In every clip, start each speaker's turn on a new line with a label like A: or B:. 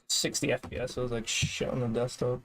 A: 60 FPS, so it was like shit on the desktop.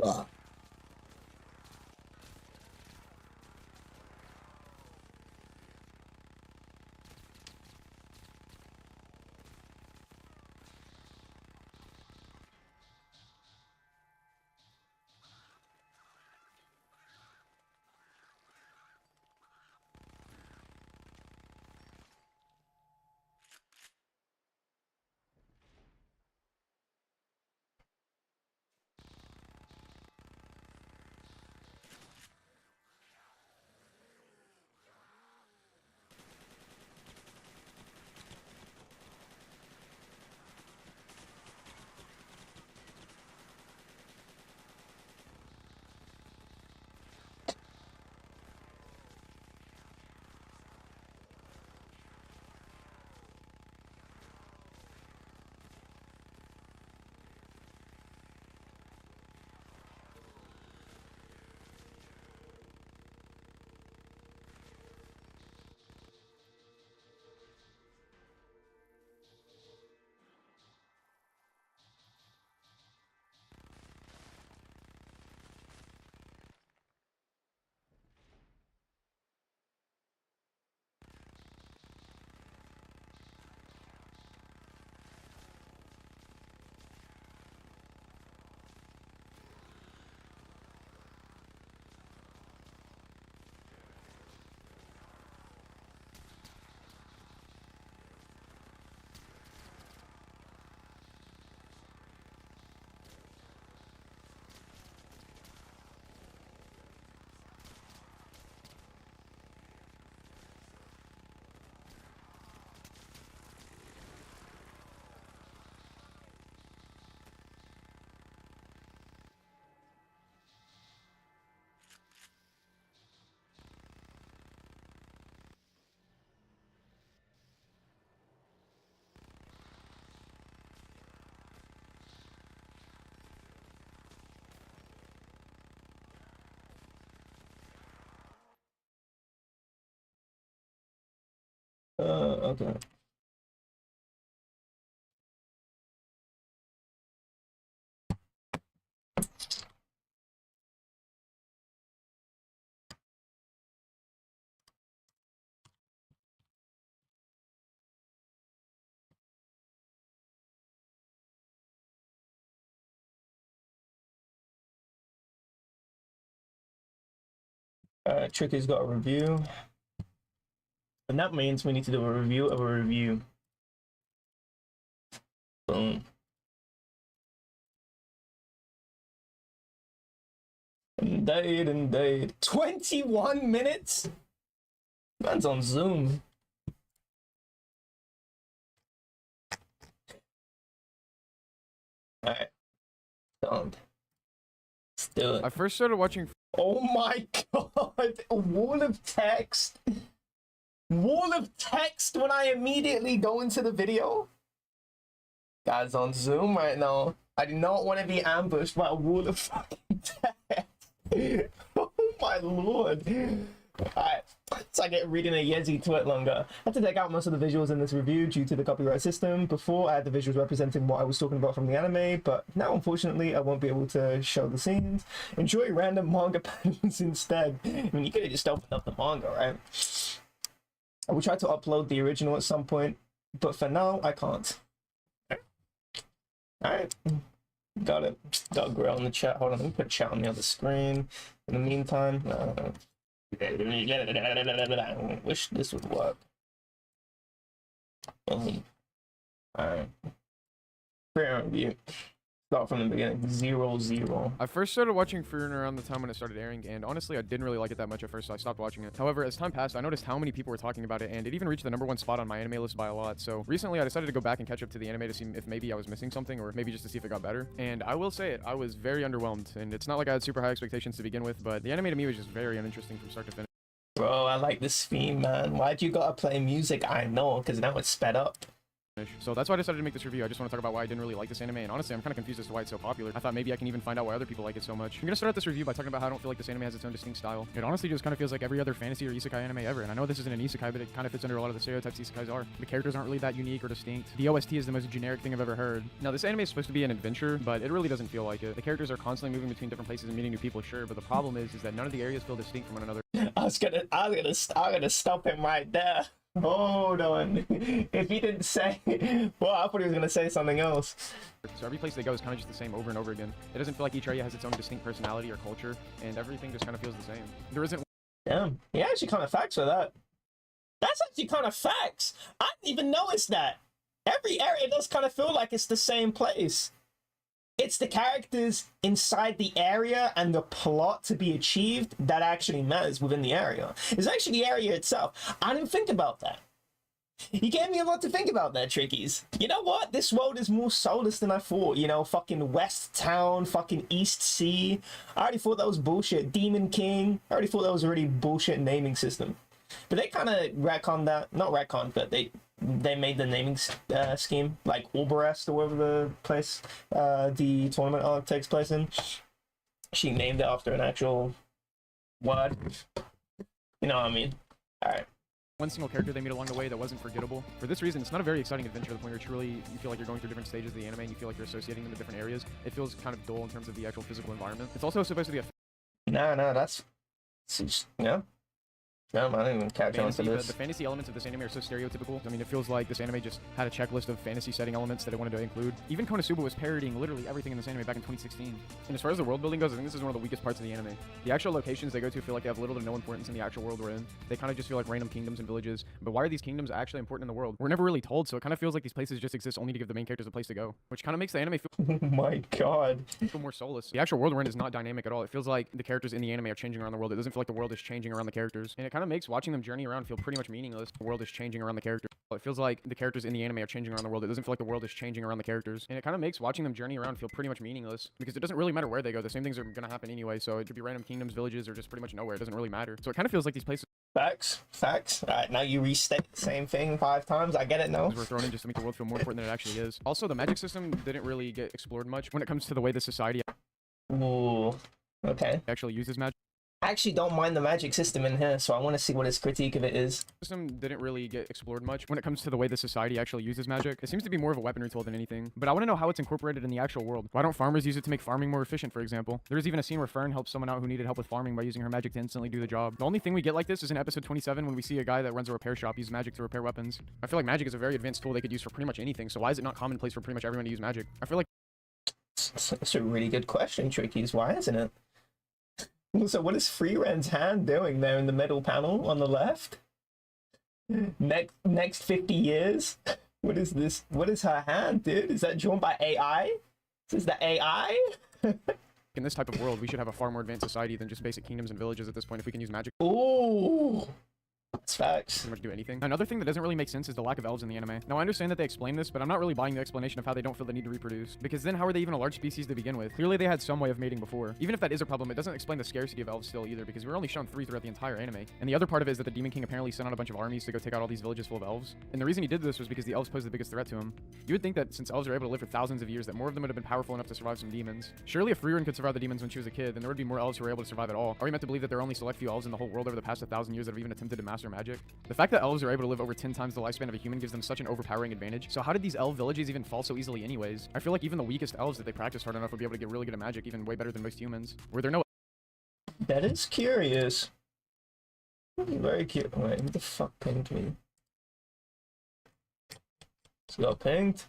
A: Ah. Okay. Tricky's got a review. And that means we need to do a review of a review. Boom. Indeed. 21 minutes? Man's on Zoom. Alright. Don't. Let's do it.
B: I first started watching.
A: Oh my god! A wall of text? Wall of text when I immediately go into the video? Guys on Zoom right now. I do not want to be ambushed by a wall of fucking death. Oh my lord. Alright, so I get reading a Yezi tweet longer. I had to take out most of the visuals in this review due to the copyright system. Before, I had the visuals representing what I was talking about from the anime, but now, unfortunately, I won't be able to show the scenes. Enjoy random manga panels instead. I mean, you could have just opened up the manga, right? I will try to upload the original at some point, but for now, I can't. Alright, got it. Got a grill in the chat. Hold on, let me put chat on the other screen. In the meantime, wish this would work. Alright. Fair review. Start from the beginning. 0-0.
B: I first started watching Frieren around the time when it started airing, and honestly, I didn't really like it that much at first, so I stopped watching it. However, as time passed, I noticed how many people were talking about it, and it even reached the #1 spot on my anime list by a lot. So recently, I decided to go back and catch up to the anime to see if maybe I was missing something, or maybe just to see if it got better. And I will say it, I was very underwhelmed, and it's not like I had super high expectations to begin with, but the anime to me was just very uninteresting from start to finish.
A: Bro, I like this theme, man. Why'd you gotta play music? I know, because now it's sped up.
B: So that's why I decided to make this review. I just want to talk about why I didn't really like this anime, and honestly, I'm kind of confused as to why it's so popular. I thought maybe I can even find out why other people like it so much. I'm gonna start out this review by talking about how I don't feel like this anime has its own distinct style. It honestly just kind of feels like every other fantasy or isekai anime ever, and I know this isn't an isekai, but it kind of fits under a lot of the stereotypes isekais are. The characters aren't really that unique or distinct. The OST is the most generic thing I've ever heard. Now, this anime is supposed to be an adventure, but it really doesn't feel like it. The characters are constantly moving between different places and meeting new people, sure, but the problem is that none of the areas feel distinct from one another.
A: I'm gonna stop him right there. Hold on. If he didn't say, well, I thought he was gonna say something else.
B: So every place they go is kind of just the same over and over again. It doesn't feel like each area has its own distinct personality or culture, and everything just kind of feels the same. There isn't.
A: Damn, yeah, actually kind of facts for that. That's actually kind of facts. I didn't even notice that. Every area does kind of feel like it's the same place. It's the characters inside the area and the plot to be achieved that actually matters within the area. It's actually the area itself. I didn't think about that. You gave me a lot to think about there, Trickies. You know what? This world is more soulless than I thought. You know, fucking West Town, fucking East Sea. I already thought that was bullshit. Demon King. I already thought that was a really bullshit naming system. But they kind of retconned that. Not retconned, but they made the naming scheme like Ulberest or whatever the place the tournament arc takes place in. She named it after an actual word. You know what I mean? All right.
B: One single character they made along the way that wasn't forgettable. For this reason, it's not a very exciting adventure to the point where truly you feel like you're going through different stages of the anime and you feel like you're associating them with different areas. It feels kind of dull in terms of the actual physical environment. It's also supposed to be a
A: no, that's yeah. No, I didn't even catch on to this.
B: The fantasy elements of this anime are so stereotypical. I mean, it feels like this anime just had a checklist of fantasy setting elements that it wanted to include. Even Konosuba was parodying literally everything in this anime back in 2016. And as far as the world building goes, I think this is one of the weakest parts of the anime. The actual locations they go to feel like they have little to no importance in the actual world we're in. They kind of just feel like random kingdoms and villages. But why are these kingdoms actually important in the world? We're never really told, so it kind of feels like these places just exist only to give the main characters a place to go, which kind of makes the anime feel
A: oh my god.
B: Feel more soulless. The actual world we're in is not dynamic at all. It feels like the characters in the anime are changing around the world. It doesn't feel like the world is changing around the characters. And it kind of makes watching them journey around feel pretty much meaningless. The world is changing around the characters. It feels like the characters in the anime are changing around the world. It doesn't feel like the world is changing around the characters. And it kind of makes watching them journey around feel pretty much meaningless because it doesn't really matter where they go. The same things are going to happen anyway. So it could be random kingdoms, villages, or just pretty much nowhere. It doesn't really matter. So it kind of feels like these places.
A: Facts. All right, now you restate the same thing 5 times. I get it now.
B: We're thrown in just to make the world feel more important than it actually is. Also, the magic system didn't really get explored much when it comes to the way the society
A: Ooh. Okay.
B: actually uses magic.
A: I actually don't mind the magic system in here, so I want to see what his critique of it is.
B: System didn't really get explored much when it comes to the way the society actually uses magic. It seems to be more of a weaponry tool than anything, but I want to know how it's incorporated in the actual world. Why don't farmers use it to make farming more efficient, for example? There's even a scene where Fern helps someone out who needed help with farming by using her magic to instantly do the job. The only thing we get like this is in episode 27 when we see a guy that runs a repair shop use magic to repair weapons. I feel like magic is a very advanced tool they could use for pretty much anything, so why is it not commonplace for pretty much everyone to use magic? I feel like
A: That's a really good question, Trickies. Why isn't it? So what is Freeren's hand doing there in the middle panel on the left? Next 50 years? What is this? What is her hand, dude? Is that drawn by AI? Is that AI?
B: in this type of world, we should have a far more advanced society than just basic kingdoms and villages at this point if we can use magic.
A: Ooh. That's facts.
B: Pretty much do anything. Another thing that doesn't really make sense is the lack of elves in the anime. Now, I understand that they explain this, but I'm not really buying the explanation of how they don't feel the need to reproduce. Because then how are they even a large species to begin with? Clearly they had some way of mating before. Even if that is a problem, it doesn't explain the scarcity of elves still either, because we were only shown 3 throughout the entire anime. And the other part of it is that the Demon King apparently sent out a bunch of armies to go take out all these villages full of elves. And the reason he did this was because the elves posed the biggest threat to him. You would think that since elves are able to live for thousands of years, that more of them would have been powerful enough to survive some demons. Surely if Frieren could survive the demons when she was a kid, then there would be more elves who were able to survive at all. Are we meant to believe that there are only select few elves in the whole world over the past 1,000 years that have even attempted to master magic? The fact that elves are able to live over 10 times the lifespan of a human gives them such an overpowering advantage. So how did these elf villages even fall so easily anyways? I feel like even the weakest elves, that they practice hard enough, would be able to get really good at magic, even way better than most humans. Were there no...
A: That is curious. Very cute. Wait, who the fuck pinged me? Just got pinged.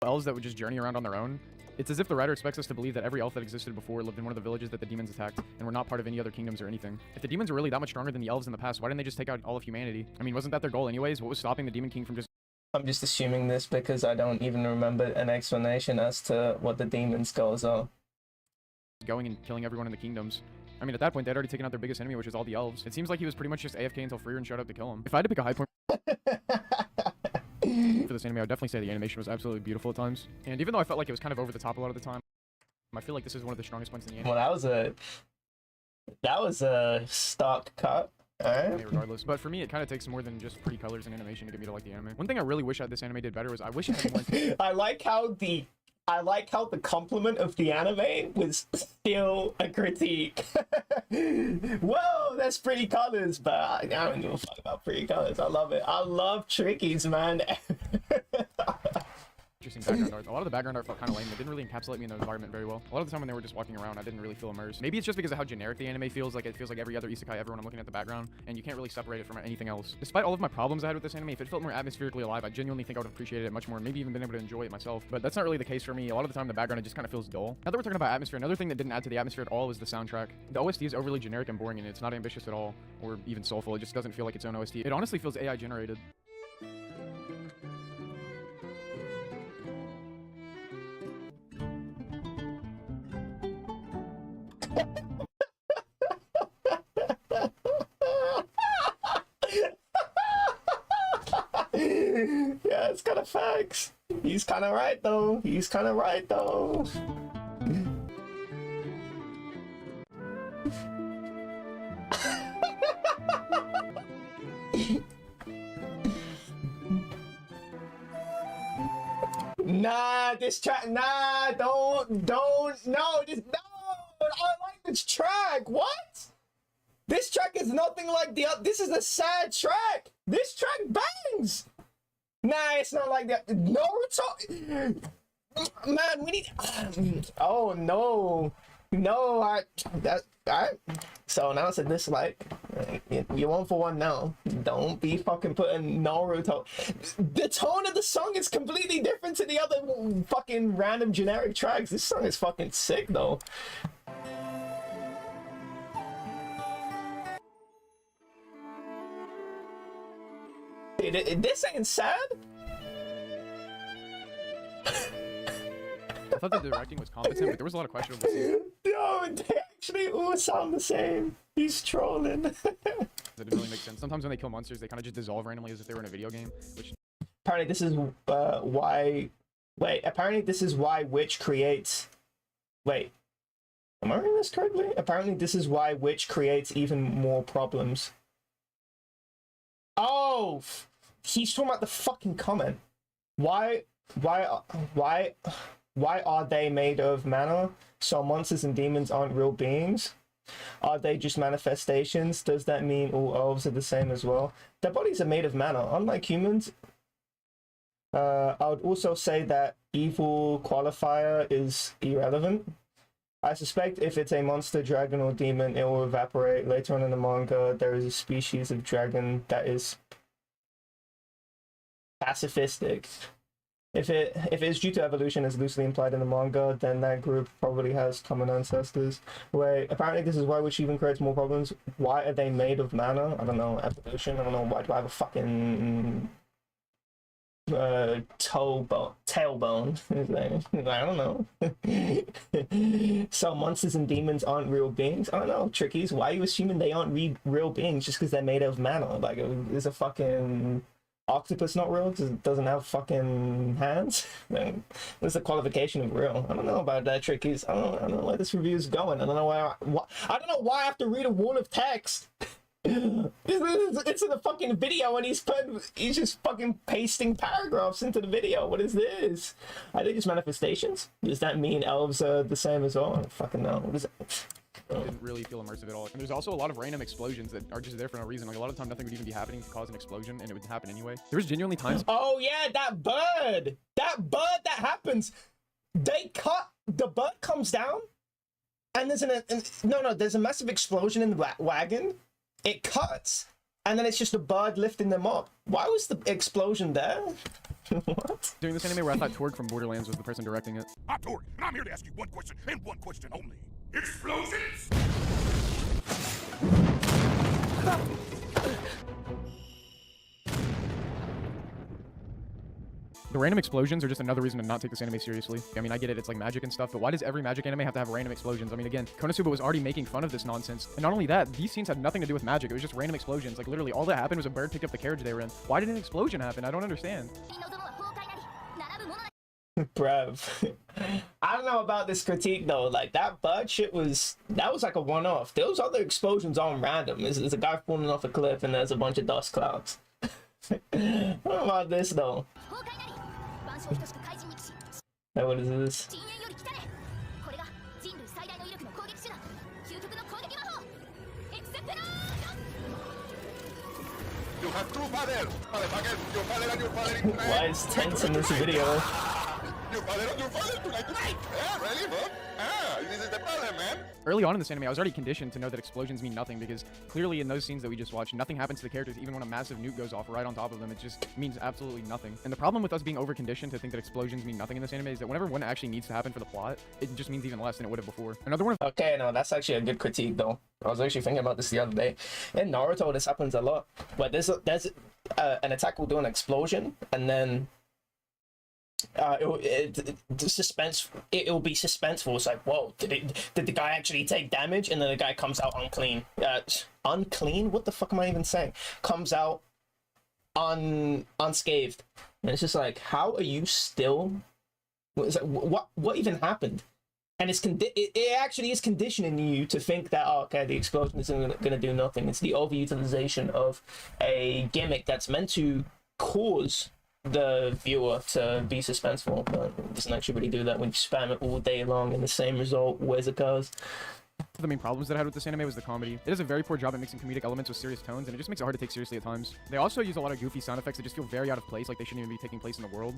B: elves that would just journey around on their own. It's as if the writer expects us to believe that every elf that existed before lived in one of the villages that the demons attacked and were not part of any other kingdoms or anything. If the demons were really that much stronger than the elves in the past, why didn't they just take out all of humanity? I mean, wasn't that their goal anyways? What was stopping the Demon King from just...
A: I'm just assuming this because I don't even remember an explanation as to what the demons' goals are.
B: going and killing everyone in the kingdoms? I mean, at that point, they'd already taken out their biggest enemy, which is all the elves. It seems like he was pretty much just AFK until Frieren showed up to kill him. If I had to pick a high point for this anime, I would definitely say the animation was absolutely beautiful at times. And even though I felt like it was kind of over the top a lot of the time, I feel like this is one of the strongest points in the anime.
A: Well, that was a stock cut. Alright.
B: Regardless, but for me, it kind of takes more than just pretty colors and animation to get me to like the anime. One thing I really wish this anime did better was I wish it had more.
A: I like how the compliment of the anime was still a critique. Whoa, that's pretty colors, but I don't give a fuck about pretty colors. I love it. I love trickies, man.
B: Interesting background art. A lot of the background art felt kind of lame. It didn't really encapsulate me in the environment very well. A lot of the time when they were just walking around, I didn't really feel immersed. Maybe it's just because of how generic the anime feels. Like, it feels like every other isekai ever when I'm looking at the background, and you can't really separate it from anything else. Despite all of my problems I had with this anime, if it felt more atmospherically alive, I genuinely think I would have appreciated it much more, and maybe even been able to enjoy it myself. But that's not really the case for me. A lot of the time, the background, it just kind of feels dull. Now that we're talking about atmosphere, another thing that didn't add to the atmosphere at all is the soundtrack. The OST is overly generic and boring, and it's not ambitious at all, or even soulful. It just doesn't feel like its own OST. It honestly feels AI generated.
A: Yeah, it's kind of facts. He's kind of right though. He's kind of right though. Nah, this track. Nah, don't. No, this. No, I like this track. What? This track is nothing like the other. This is a sad track. This track bangs. Nah, it's not like that. Naruto. Man, we need. Oh no, no. Alright. So now it's a dislike. You're 1 for 1 now. Don't be fucking putting Naruto. The tone of the song is completely different to the other fucking random generic tracks. This song is fucking sick though. This ain't sad.
B: I thought the directing was competent, but there was a lot of questionable scenes.
A: No, they actually all sound the same. He's trolling.
B: That didn't really make sense. Sometimes when they kill monsters, they kind of just dissolve randomly as if they were in a video game, which...
A: Apparently this is why... Wait, apparently this is why Witch creates... Wait. Am I reading this correctly? Apparently this is why Witch creates even more problems. Oh! He's talking about the fucking comment. Why are they made of mana? So monsters and demons aren't real beings? Are they just manifestations? Does that mean all elves are the same as well? Their bodies are made of mana, unlike humans. I would also say that evil qualifier is irrelevant. I suspect if it's a monster, dragon, or demon, it will evaporate. Later on in the manga, there is a species of dragon that is pacifistic. If it is due to evolution as loosely implied in the manga, then that group probably has common ancestors. Wait, apparently this is why Witch even creates more problems. Why are they made of mana? I don't know, evolution. I don't know, why do I have a fucking tailbone. I don't know. So monsters and demons aren't real beings. I don't know. Trickies. Why are you assuming they aren't real beings just because they're made of mana? Like, is a fucking octopus not real? Doesn't have fucking hands? What's the qualification of real? I don't know about that, Trickies. I don't know where this review is going. I don't know I don't know why I have to read a wall of text. It's in the fucking video and he's just fucking pasting paragraphs into the video. What is this? Are they just manifestations? Does that mean elves are the same as well? I don't fucking know. What is it?
B: Didn't really feel immersive at all. And there's also a lot of random explosions that are just there for no reason. Like, a lot of the time nothing would even be happening to cause an explosion, and it would happen anyway. There was genuinely times.
A: Oh yeah, that bird that happens. The bird comes down and there's there's a massive explosion in the wagon. It cuts, and then it's just a bird lifting them up. Why was the explosion there? What?
B: During this anime where I thought Torg from Borderlands was the person directing it.
C: I'm Torg, and I'm here to ask you one question, and one question only. Explosions?
B: The random explosions are just another reason to not take this anime seriously. I mean, I get it, it's like magic and stuff, but why does every magic anime have to have random explosions? I mean, again, Konosuba was already making fun of this nonsense. And not only that, these scenes had nothing to do with magic. It was just random explosions. Like, literally, all that happened was a bird picked up the carriage they were in. Why did an explosion happen? I don't understand.
A: Bruv. I don't know about this critique though. Like, that bird shit was like a one-off. Those other explosions aren't random. There's a guy falling off a cliff and there's a bunch of dust clouds. I don't know about this though. Hey, what is this?
C: You have two fathers, motherfucker. Your father and your father in tonight.
A: Why is tense in this video?
C: Your father and your father tonight. Yeah, really, bro? Ah, this is the problem, man.
B: Early on in this anime, I was already conditioned to know that explosions mean nothing because clearly in those scenes that we just watched, nothing happens to the characters even when a massive nuke goes off right on top of them. It just means absolutely nothing. And the problem with us being over-conditioned to think that explosions mean nothing in this anime is that whenever one actually needs to happen for the plot, it just means even less than it would have before. Another one of
A: Okay, no, that's actually a good critique though. I was actually thinking about this the other day. In Naruto, this happens a lot. But there's an attack will do an explosion, and then it will be suspenseful. It's like, whoa, did the guy actually take damage? And then the guy comes out unclean. Unclean? What the fuck am I even saying? Comes out unscathed. And it's just like, how are you still? What even happened? And it actually is conditioning you to think that, oh, okay, the explosion isn't going to do nothing. It's the overutilization of a gimmick that's meant to cause the viewer to be suspenseful, but it doesn't actually really do that when you spam it all day long and the same result always occurs.
B: the main problems that I had with this anime was the comedy. It does a very poor job at mixing comedic elements with serious tones, and it just makes it hard to take seriously at times. They also use a lot of goofy sound effects that just feel very out of place, like they shouldn't even be taking place in the world.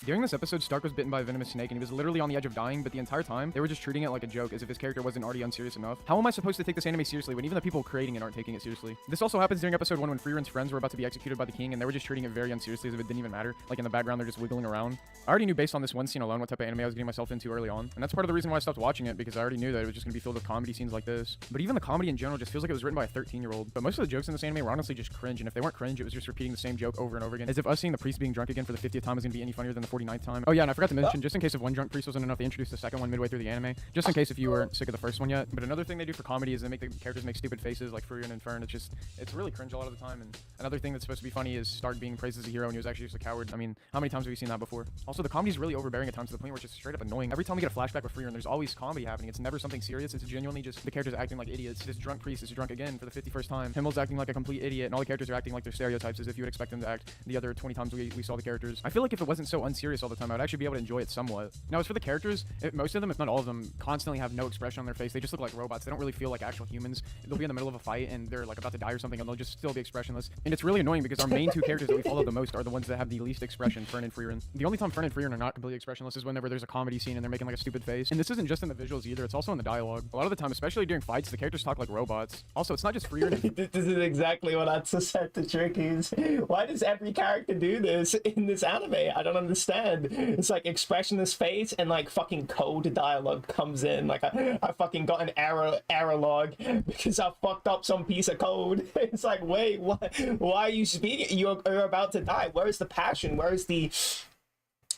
B: During this episode, Stark was bitten by a venomous snake, and he was literally on the edge of dying, but the entire time, they were just treating it like a joke, as if his character wasn't already unserious enough. How am I supposed to take this anime seriously when even the people creating it aren't taking it seriously? This also happens during episode 1 when Freerun's friends were about to be executed by the king, and they were just treating it very unseriously, as if it didn't even matter. Like, in the background, they're just wiggling around. I already knew based on this one scene alone what type of anime I was getting myself into early on, and that's part of the reason why I stopped watching it, because I already knew that it was just gonna be filled with comedy scenes like this. But even the comedy in general just feels like it was written by a 13-year-old. But most of the jokes in this anime were honestly just cringe, and if they weren't cringe, it was just repeating the same joke over and over again, as if us seeing the priest being drunk again for the 50th time is gonna be any funnier than the 49th time. Oh yeah, and I forgot to mention, just in case if one drunk priest wasn't enough, they introduced the second one midway through the anime, just in case if you weren't sick of the first one yet. But another thing they do for comedy is they make the characters make stupid faces like Furien and Fern. It's really cringe a lot of the time. And another thing that's supposed to be funny is Stark being praised as a hero and he was actually just a coward. I mean, how many times have we seen that before? Also, the comedy's really overbearing at times to the point where it's just straight up annoying. Every time we get a flashback with Furien, there's always comedy happening. It's never something serious. It's genuinely just the characters acting like idiots. This drunk priest is drunk again for the 51st time. Himmel's acting like a complete idiot, and all the characters are acting like they're stereotypes, as if you would expect them to act the other 20 times we saw the characters. I feel like if it wasn't so unserious all the time, I would actually be able to enjoy it somewhat. Now, as for the characters, most of them, if not all of them, constantly have no expression on their face. They just look like robots. They don't really feel like actual humans. They'll be in the middle of a fight and they're like about to die or something, and they'll just still be expressionless. And it's really annoying because our main two characters that we follow the most are the ones that have the least expression, Fern and Freerin. The only time Fern and Freerin are not completely expressionless is whenever there's a comedy scene and they're making like a stupid face. And this isn't just in the visuals either, it's also in the dialogue. A lot of the time, especially during fights, the characters talk like robots. Also, it's not just Freerin.
A: This is exactly what I said to Trickies. Why does every character do this in this anime? I don't understand. understand. It's like expressionless face and like fucking code dialogue comes in. Like I fucking got an error log because I fucked up some piece of code. It's like, wait, what? Why are you speaking? You're about to die. Where is the passion? Where is the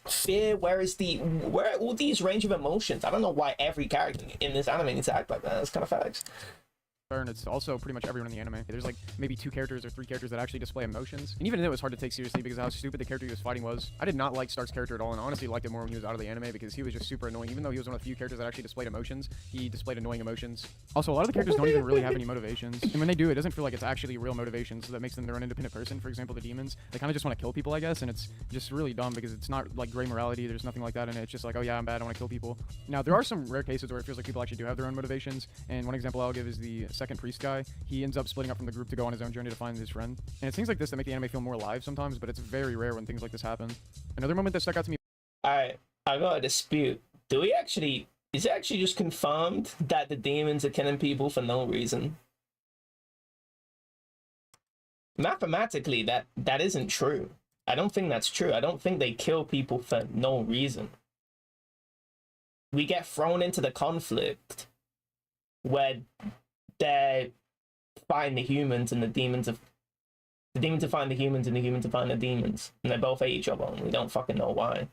A: fear? Where are all these range of emotions? I don't know why every character in this anime needs to act like that. That's kind of facts.
B: And it's also pretty much everyone in the anime. There's like maybe 2 characters or 3 characters that actually display emotions. And even then it was hard to take seriously because of how stupid the character he was fighting was. I did not like Stark's character at all, and honestly liked it more when he was out of the anime because he was just super annoying. Even though he was one of the few characters that actually displayed emotions, he displayed annoying emotions. Also, a lot of the characters don't even really have any motivations. And when they do, it doesn't feel like it's actually real motivation, so that makes them their own independent person. For example, the demons, they kind of just want to kill people, I guess, and it's just really dumb because it's not like gray morality. There's nothing like that in it. It's just like, oh yeah, I'm bad, I want to kill people. Now, there are some rare cases where it feels like people actually do have their own motivations, and one example I'll give is the second priest guy. He ends up splitting up from the group to go on his own journey to find his friend. And it's things like this that make the anime feel more alive sometimes, but it's very rare when things like this happen. Another moment that stuck out to me.
A: Alright, I got a dispute. Is it actually just confirmed that the demons are killing people for no reason? Mathematically, that isn't true. I don't think that's true. I don't think they kill people for no reason. We get thrown into the conflict where they find the humans and the demons of the demons to find the humans and the humans to find the demons, and they both hate each other and we don't fucking know why.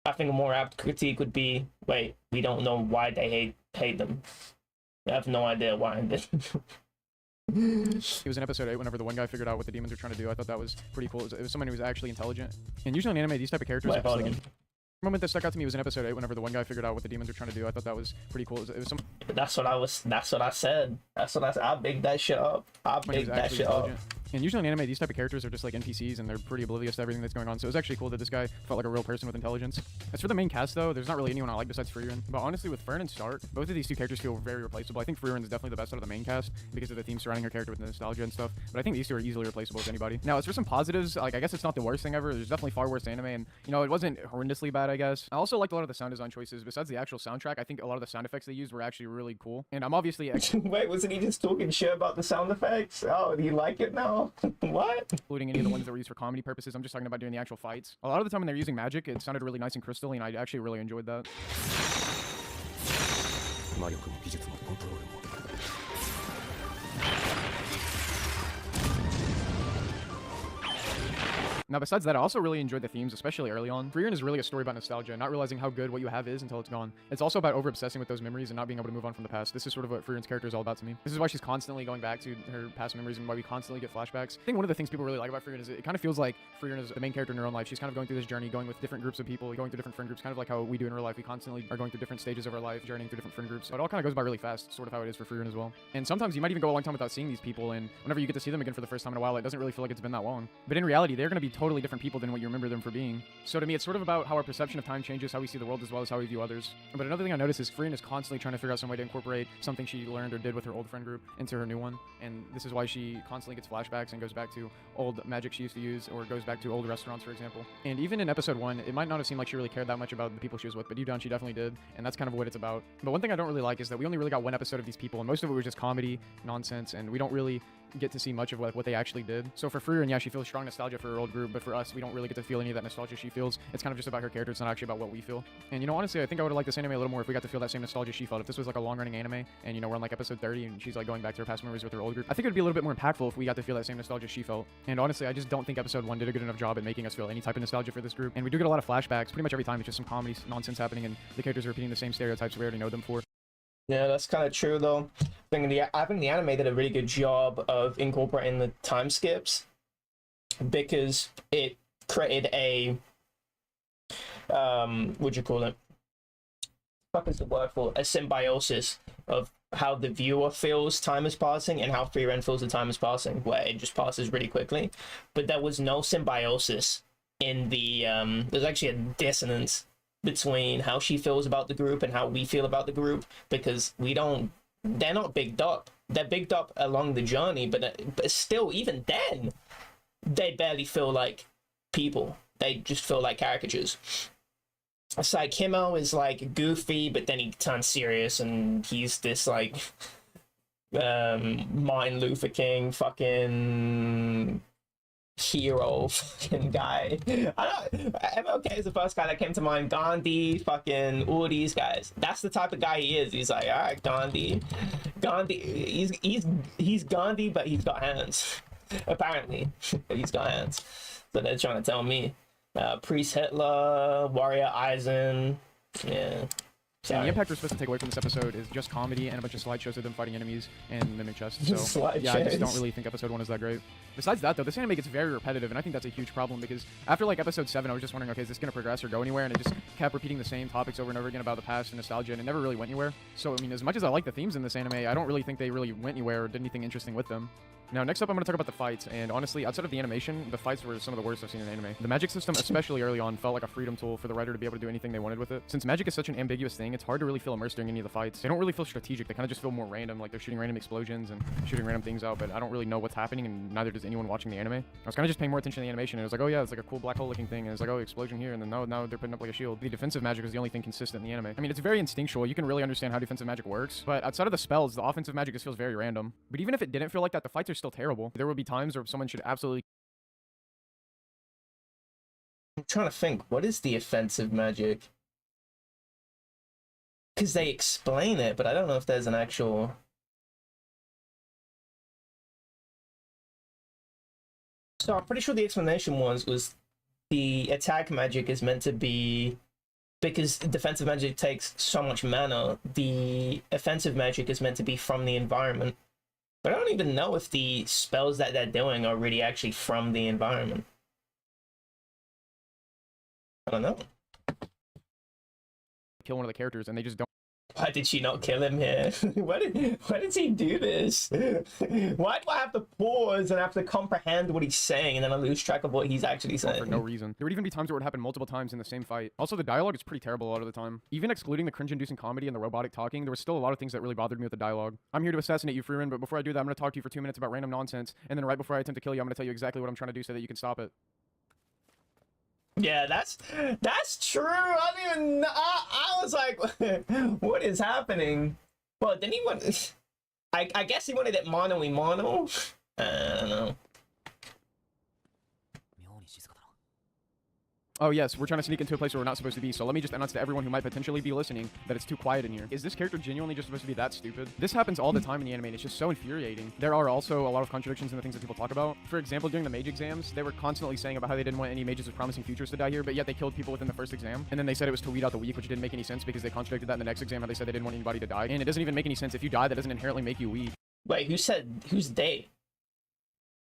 A: I think a more apt critique would be, wait, we don't know why they hate them. I have no idea why.
B: It was in episode 8 whenever the one guy figured out what the demons were trying to do. I thought that was pretty cool. It was someone who was actually intelligent, and usually in anime these type of characters are just like moment that stuck out to me was in episode 8 whenever the one guy figured out what the demons were trying to do. I thought that was pretty cool. It was some
A: that's what I said. I bigged that shit up. I bigged that shit up.
B: And usually in anime, these type of characters are just like NPCs and they're pretty oblivious to everything that's going on. So it was actually cool that this guy felt like a real person with intelligence. As for the main cast though, there's not really anyone I like besides Frieren. But honestly, with Fern and Stark, both of these two characters feel very replaceable. I think Frieren is definitely the best out of the main cast because of the theme surrounding her character with the nostalgia and stuff. But I think these two are easily replaceable with anybody. Now, as for some positives, like I guess it's not the worst thing ever. There's definitely far worse anime, and you know, it wasn't horrendously bad, I guess. I also liked a lot of the sound design choices. Besides the actual soundtrack, I think a lot of the sound effects they used were actually really cool. And I'm obviously
A: wait, wasn't he just talking shit about the sound effects? Oh, do you like it now? What?
B: Including any of the ones that were used for comedy purposes. I'm just talking about during the actual fights. A lot of the time when they're using magic, it sounded really nice and crystalline, and I actually really enjoyed that. Now, besides that, I also really enjoyed the themes, especially early on. Frieren is really a story about nostalgia, not realizing how good what you have is until it's gone. It's also about over-obsessing with those memories and not being able to move on from the past. This is sort of what Frieren's character is all about to me. This is why she's constantly going back to her past memories and why we constantly get flashbacks. I think one of the things people really like about Frieren is it kind of feels like Frieren is the main character in her own life. She's kind of going through this journey, going with different groups of people, going through different friend groups, kind of like how we do in real life. We constantly are going through different stages of our life, journeying through different friend groups. So it all kind of goes by really fast, sort of how it is for Frieren as well. And sometimes you might even go a long time without seeing these people, and whenever you get to see them again for the first time in a while, it doesn't really feel like it's been that long. But in reality, they're going to be totally different people than what you remember them for being. So to me, it's sort of about how our perception of time changes, how we see the world as well as how we view others. But another thing I noticed is Frieren is constantly trying to figure out some way to incorporate something she learned or did with her old friend group into her new one. And this is why she constantly gets flashbacks and goes back to old magic she used to use, or goes back to old restaurants, for example. And even in episode 1, it might not have seemed like she really cared that much about the people she was with, but deep down she definitely did. And that's kind of what it's about. But one thing I don't really like is that we only really got one episode of these people, and most of it was just comedy, nonsense, and we don't really get to see much of what they actually did. So for Frieren, yeah, she feels strong nostalgia for her old group, but for us, we don't really get to feel any of that nostalgia she feels. It's kind of just about her character. It's not actually about what we feel. And you know, honestly, I think I would have liked this anime a little more if we got to feel that same nostalgia she felt. If this was like a long-running anime, and you know, we're on like episode 30, and she's like going back to her past memories with her old group, I think it would be a little bit more impactful if we got to feel that same nostalgia she felt. And honestly, I just don't think episode 1 did a good enough job at making us feel any type of nostalgia for this group. And we do get a lot of flashbacks. Pretty much every time, it's just some comedy nonsense happening, and the characters are repeating the same stereotypes we already know them for.
A: Yeah, that's kind of true though. I think the anime did a really good job of incorporating the time skips because it created a what'd you call it? What is the word for a symbiosis of how the viewer feels time is passing and how Frieren feels the time is passing, where it just passes really quickly. But there was no symbiosis in the there's actually a dissonance between how she feels about the group and how we feel about the group, because they're not bigged up. They're bigged up along the journey, but still, even then, they barely feel like people. They just feel like caricatures. It's like Himo is like goofy, but then he turns serious and he's this like Martin Luther King fucking hero fucking guy. I don't. MLK is the first guy that came to mind. Gandhi, fucking all these guys. That's the type of guy he is. He's like, all right, Gandhi. He's Gandhi, but he's got hands. Apparently, he's got hands. So they're trying to tell me. Priest Hitler, Warrior Eisen. Yeah.
B: And the impact we're supposed to take away from this episode is just comedy and a bunch of slideshows of them fighting enemies and mimic chests. So yeah, I just don't really think episode 1 is that great. Besides that, though, this anime gets very repetitive, and I think that's a huge problem because after like episode 7, I was just wondering, okay, is this gonna progress or go anywhere? And it just kept repeating the same topics over and over again about the past and nostalgia, and it never really went anywhere. So I mean, as much as I like the themes in this anime, I don't really think they really went anywhere or did anything interesting with them. Now, next up, I'm going to talk about the fights, and honestly, outside of the animation, the fights were some of the worst I've seen in anime. The magic system, especially early on, felt like a freedom tool for the writer to be able to do anything they wanted with it. Since magic is such an ambiguous thing, it's hard to really feel immersed during any of the fights. They don't really feel strategic, they kind of just feel more random, like they're shooting random explosions and shooting random things out, but I don't really know what's happening, and neither does anyone watching the anime. I was kind of just paying more attention to the animation, and it was like, oh yeah, it's like a cool black hole looking thing, and it's like, oh, explosion here, and then now they're putting up like a shield. The defensive magic is the only thing consistent in the anime. I mean, it's very instinctual, you can really understand how defensive magic works, but outside of the spells, the offensive magic just feels very random. But even if it didn't feel like that, the fights are still terrible. There would be times where someone should absolutely...
A: I'm trying to think, what is the offensive magic? Because they explain it, but I don't know if there's an actual... So I'm pretty sure the explanation was the attack magic is meant to be... Because defensive magic takes so much mana, the offensive magic is meant to be from the environment. But I don't even know if the spells that they're doing are really actually from the environment. I don't know.
B: Kill one of the characters, and they just don't...
A: Why did she not kill him here? Why did he do this? Why do I have to pause and have to comprehend what he's saying and then I lose track of what he's actually saying?
B: For no reason. There would even be times where it would happen multiple times in the same fight. Also, the dialogue is pretty terrible a lot of the time. Even excluding the cringe-inducing comedy and the robotic talking, there was still a lot of things that really bothered me with the dialogue. I'm here to assassinate you, Freeman, but before I do that, I'm going to talk to you for 2 minutes about random nonsense, and then right before I attempt to kill you, I'm going to tell you exactly what I'm trying to do so that you can stop it.
A: Yeah, that's true. I didn't even. I was like, what is happening? Well, didn't he want? I guess he wanted it mono y mono. I don't know.
B: Oh yes, we're trying to sneak into a place where we're not supposed to be, so let me just announce to everyone who might potentially be listening that it's too quiet in here. Is this character genuinely just supposed to be that stupid? This happens all the time in the anime, and it's just so infuriating. There are also a lot of contradictions in the things that people talk about. For example, during the mage exams, they were constantly saying about how they didn't want any mages with promising futures to die here, but yet they killed people within the first exam. And then they said it was to weed out the weak, which didn't make any sense because they contradicted that in the next exam, how they said they didn't want anybody to die. And it doesn't even make any sense. If you die, that doesn't inherently make you weak.
A: Wait, who's they?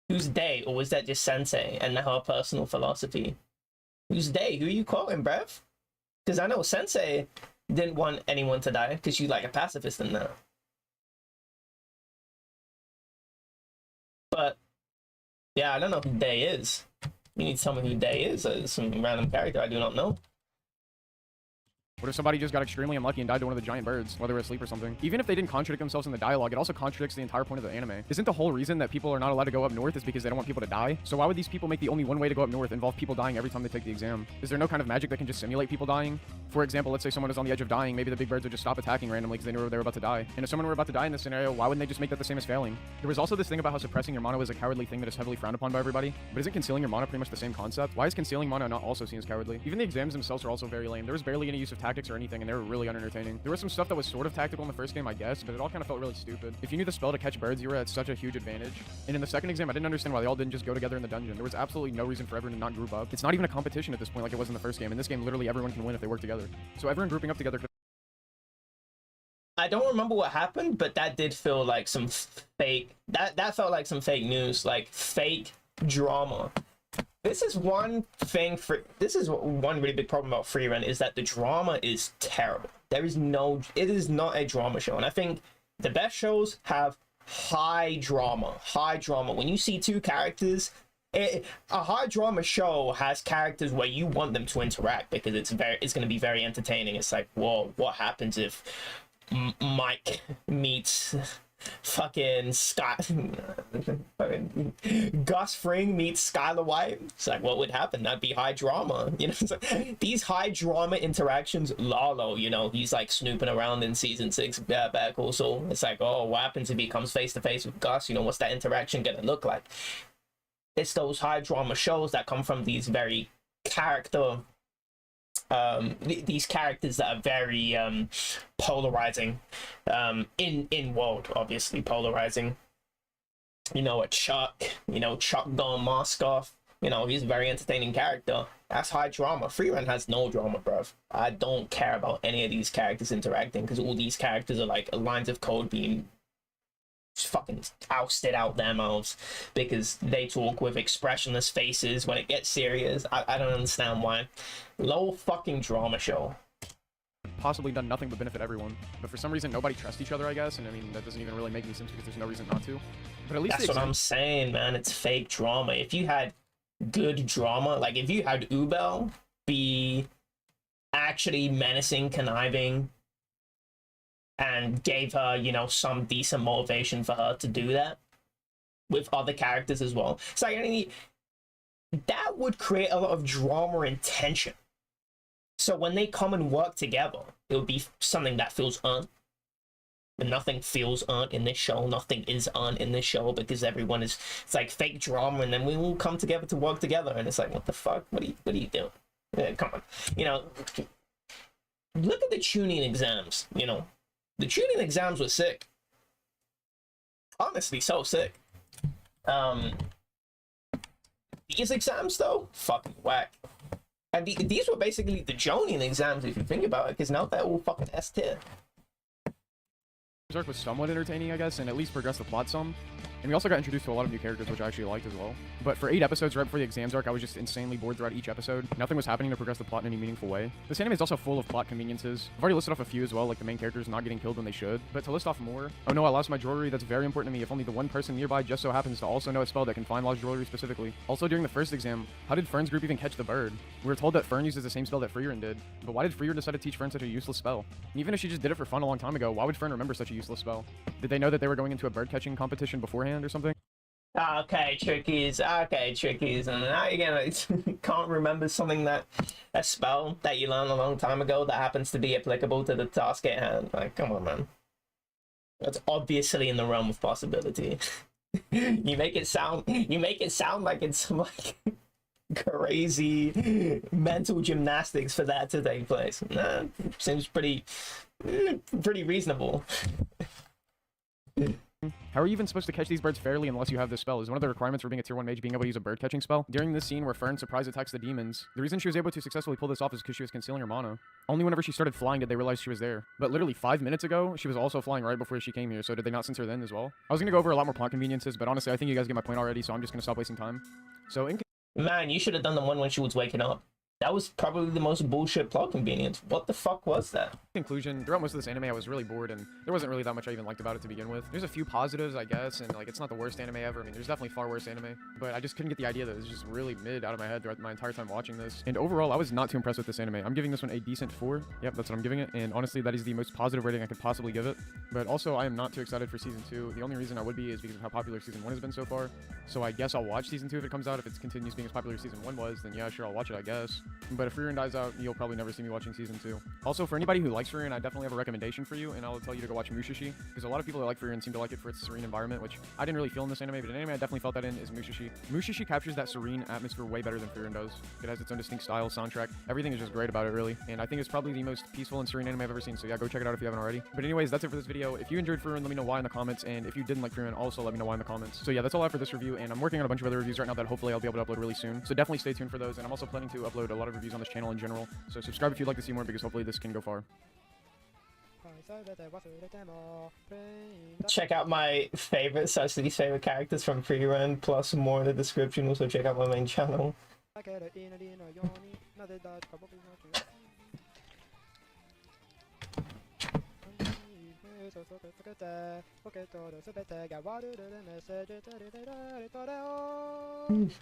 A: Who's they? Or was that just Sensei and her personal philosophy? Who's they? Who are you quoting, bruv? Because I know Sensei didn't want anyone to die because she's like a pacifist in that. But yeah, I don't know who they is. You need to tell me who they is. Some random character I do not know.
B: What if somebody just got extremely unlucky and died to one of the giant birds while they were asleep or something? Even if they didn't contradict themselves in the dialogue, it also contradicts the entire point of the anime. Isn't the whole reason that people are not allowed to go up north is because they don't want people to die? So why would these people make the only one way to go up north involve people dying every time they take the exam? Is there no kind of magic that can just simulate people dying? For example, let's say someone is on the edge of dying, maybe the big birds would just stop attacking randomly because they knew they were about to die. And if someone were about to die in this scenario, why wouldn't they just make that the same as failing? There was also this thing about how suppressing your mana was a cowardly thing that is heavily frowned upon by everybody. But isn't concealing your mana pretty much the same concept? Why is concealing mana not also seen as cowardly? Even the exams themselves are also very lame. There was barely any use of tactics or anything, and they were really unentertaining. There was some stuff that was sort of tactical in the first game, I guess, but it all kind of felt really stupid. If you knew the spell to catch birds, you were at such a huge advantage. And in the second exam, I didn't understand why they all didn't just go together in the dungeon. There was absolutely no reason for everyone to not group up. It's not even a competition at this point like it was in the first game. In this game, literally everyone can win if they work together. So everyone grouping up together could...
A: I don't remember what happened, but that did feel like some fake... That felt like some fake news, like fake drama. This is one thing for... This is one really big problem about Free Run, is that the drama is terrible. There is no... It is not a drama show, and I think the best shows have high drama. High drama. When you see two characters... a high drama show has characters where you want them to interact because it's going to be very entertaining. It's like, whoa, what happens if Mike meets fucking Scott, fucking Gus Fring meets Skylar White? It's like, what would happen? That'd be high drama, you know. So, these high drama interactions, Lalo, you know, he's like snooping around in season 6 Better Call Saul. It's like, oh, what happens if he comes face to face with Gus? You know, what's that interaction gonna look like? it's those high drama shows that come from these very character these characters that are very polarizing, in world, obviously polarizing. You know, a Chuck, you know, Chuck going mask off, you know, he's a very entertaining character. That's high drama. Free Run has no drama, bruv. I don't care about any of these characters interacting, because all these characters are like lines of code being fucking ousted out their mouths because they talk with expressionless faces when it gets serious. I don't understand why. Low fucking drama show.
B: Possibly done nothing but benefit everyone, but for some reason nobody trusts each other, I guess, and I mean that doesn't even really make any sense because there's no reason not to. But at least
A: that's what I'm saying, man. It's fake drama. If you had good drama, like if you had Ubel be actually menacing, conniving, and gave her, you know, some decent motivation for her to do that with other characters as well, it's like, I mean, that would create a lot of drama and tension. So when they come and work together, it would be something that feels earned. But nothing feels earned in this show. Nothing is earned in this show because everyone is, it's like fake drama, and then we all come together to work together, and it's like, what the fuck? What are you doing? Yeah, come on. You know, look at the tuning exams, you know. The tuning exams were sick. Honestly, so sick. These exams, though, fucking whack. And these were basically the Jonin exams, if you think about it, because now they're all fucking S tier.
B: This arc was somewhat entertaining, I guess, and at least progressed the plot some. And we also got introduced to a lot of new characters, which I actually liked as well. But for 8 episodes right before the exams arc, I was just insanely bored throughout each episode. Nothing was happening to progress the plot in any meaningful way. This anime is also full of plot conveniences. I've already listed off a few as well, like the main characters not getting killed when they should. But to list off more, oh no, I lost my jewelry, that's very important to me if only the one person nearby just so happens to also know a spell that can find lost jewelry specifically. Also during the first exam, how did Fern's group even catch the bird? We were told that Fern uses the same spell that Freerin did, but why did Freerin decide to teach Fern such a useless spell? And even if she just did it for fun a long time ago, why would Fern remember such a useless spell? Did they know that they were going into a bird catching competition beforehand or something?
A: Okay, trickies. And now you're gonna can't remember something that a spell that you learned a long time ago that happens to be applicable to the task at hand. Like, come on, man. That's obviously in the realm of possibility. you make it sound like it's some like crazy mental gymnastics for that to take place. Nah, seems pretty reasonable.
B: How are you even supposed to catch these birds fairly unless you have this spell? Is one of the requirements for being a tier 1 mage being able to use a bird catching spell? During this scene where Fern surprise attacks the demons, the reason she was able to successfully pull this off is because she was concealing her mana. Only whenever she started flying did they realize she was there. But literally 5 minutes ago, she was also flying right before she came here, so did they not censor then as well? I was gonna go over a lot more plot conveniences, but honestly I think you guys get my point already, so I'm just gonna stop wasting time. So
A: Man, you should have done the one when she was waking up. That was probably the most bullshit plot convenience. What the fuck was that?
B: Conclusion, throughout most of this anime I was really bored and there wasn't really that much I even liked about it to begin with. There's a few positives, I guess, and like it's not the worst anime ever. I mean, there's definitely far worse anime, but I just couldn't get the idea that it was just really mid out of my head throughout my entire time watching this. And overall, I was not too impressed with this anime. I'm giving this one a decent 4. Yep, that's what I'm giving it, and honestly, that is the most positive rating I could possibly give it. But also, I am not too excited for Season 2. The only reason I would be is because of how popular Season 1 has been so far. So I guess I'll watch Season 2 if it comes out. If it continues being as popular as Season 1 was, then yeah, sure, I'll watch it, I guess. But if Frieren dies out, you'll probably never see me watching Season 2. Also, for anybody who likes Frieren, I definitely have a recommendation for you, and I'll tell you to go watch Mushishi, because a lot of people that like Frieren seem to like it for its serene environment, which I didn't really feel in this anime, but an anime I definitely felt that in is Mushishi. Mushishi captures that serene atmosphere way better than Frieren does. It has its own distinct style, soundtrack, everything is just great about it, really, and I think it's probably the most peaceful and serene anime I've ever seen, so yeah, go check it out if you haven't already. But anyways, that's it for this video. If you enjoyed Frieren, let me know why in the comments, and if you didn't like Frieren, also let me know why in the comments. So yeah, that's all I have for this review, and I'm working on a bunch of other reviews right now that hopefully I'll be able to upload really soon, so definitely stay tuned for those, and I'm also planning to upload a lot of reviews on this channel in general, so subscribe if you'd like to see more, because hopefully this can go far.
A: Check out my favorite / least favorite characters from Frieren, plus more in the description. Also check out my main channel.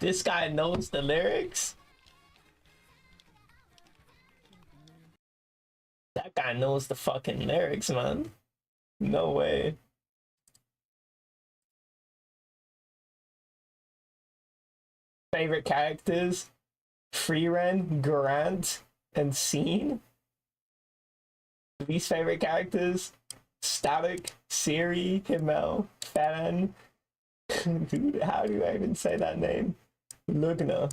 A: This guy knows the lyrics? That guy knows the fucking lyrics, man. No way. Favorite characters? Frieren, Garant, and Scene. Least favorite characters? Static, Siri, Himmel, Fan. Dude, how do I even say that name? Lugna.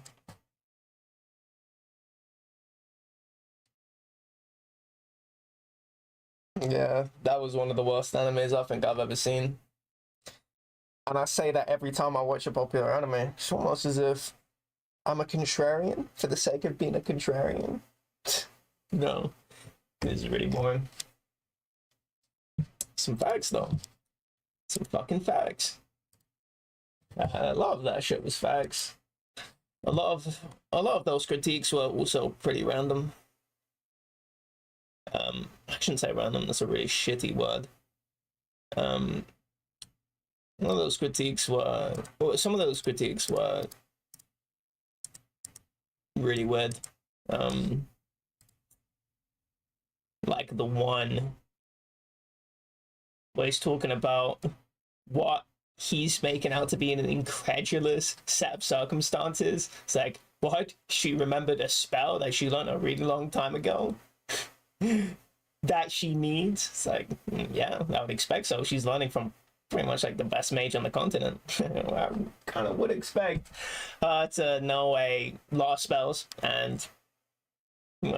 A: Yeah, that was one of the worst animes I think I've ever seen. And I say that every time I watch a popular anime. It's almost as if I'm a contrarian for the sake of being a contrarian. No, it's really boring. Some facts though. Some fucking facts. A lot of that shit was facts. A lot of those critiques were also pretty random. I shouldn't say random. That's a really shitty word. Um, one of those critiques were, well, some of those critiques were really weird. Like the one where he's talking about what he's making out to be an incredulous set of circumstances. It's like, what? She remembered a spell that she learned a really long time ago that she needs. It's like, yeah, I would expect so. She's learning from pretty much like the best mage on the continent. I kind of would expect her to know a lot of spells and, you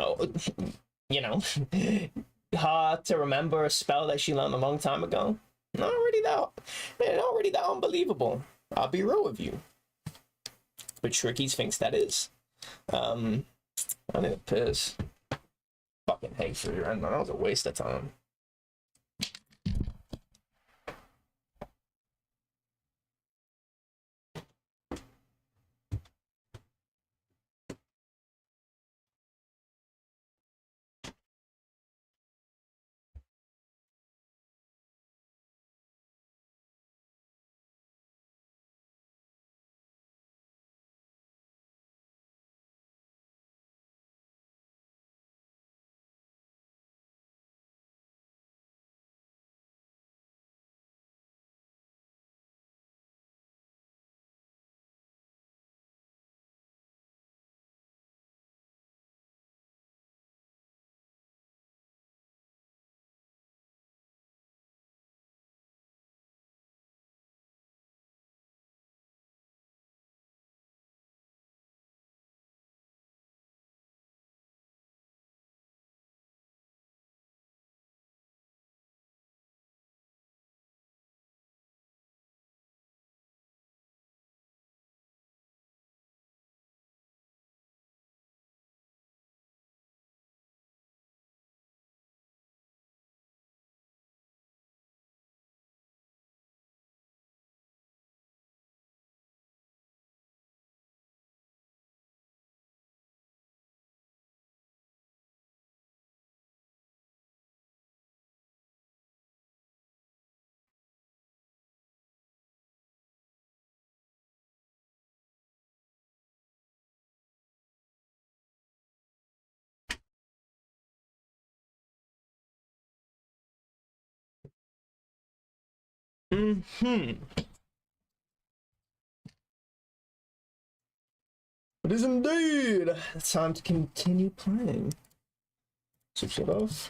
A: know, her to remember a spell that she learned a long time ago. Not already that unbelievable. I'll be real with you. But Trickies thinks that is. I need a piss. Fucking hate food right now. That was a waste of time. It is indeed time to continue playing. Switch it off.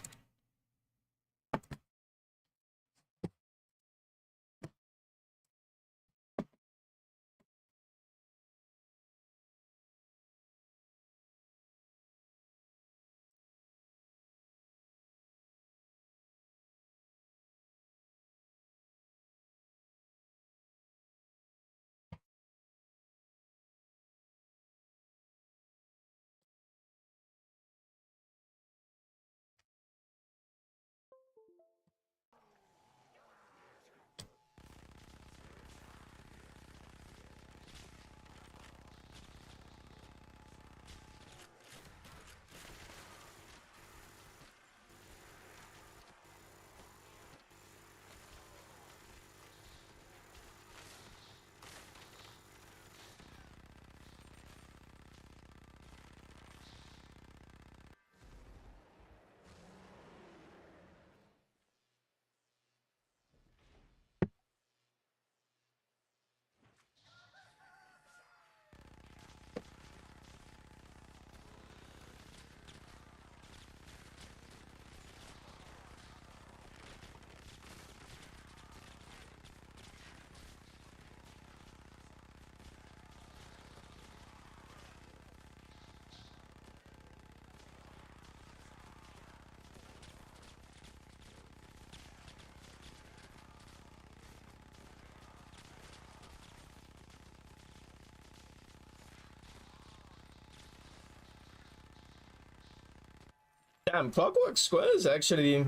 A: Damn, Clockwork Square is actually...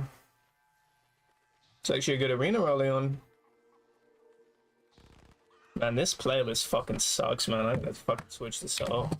A: It's actually a good arena early on. Man, this playlist fucking sucks, man. I gotta fucking switch this off.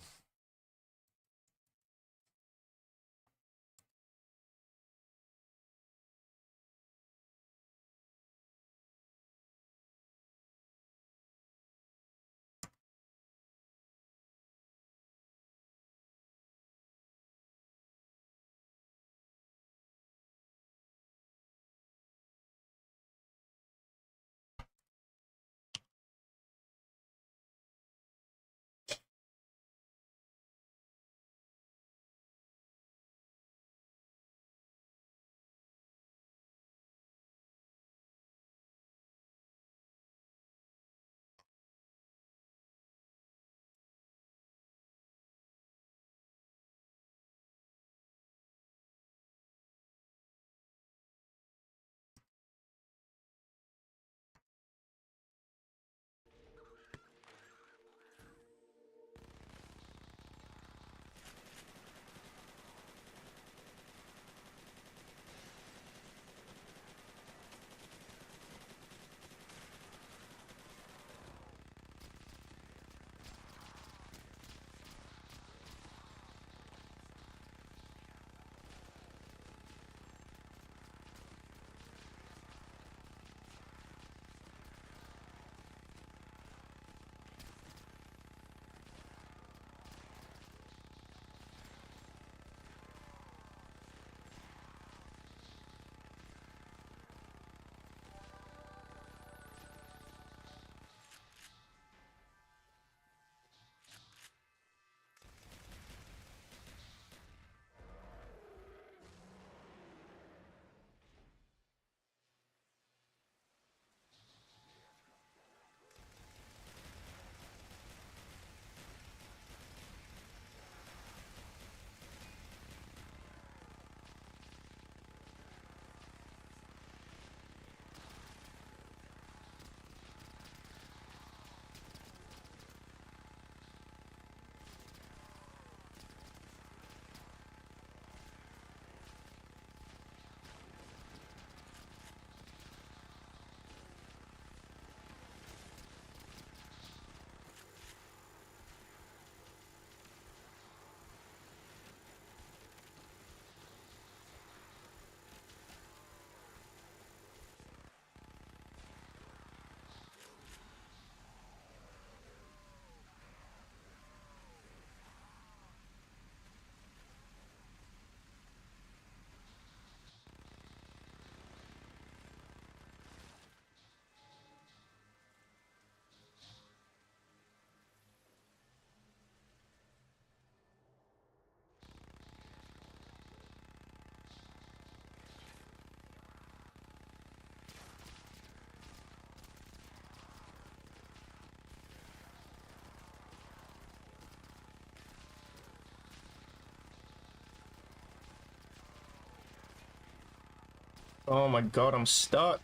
A: Oh my god, I'm stuck.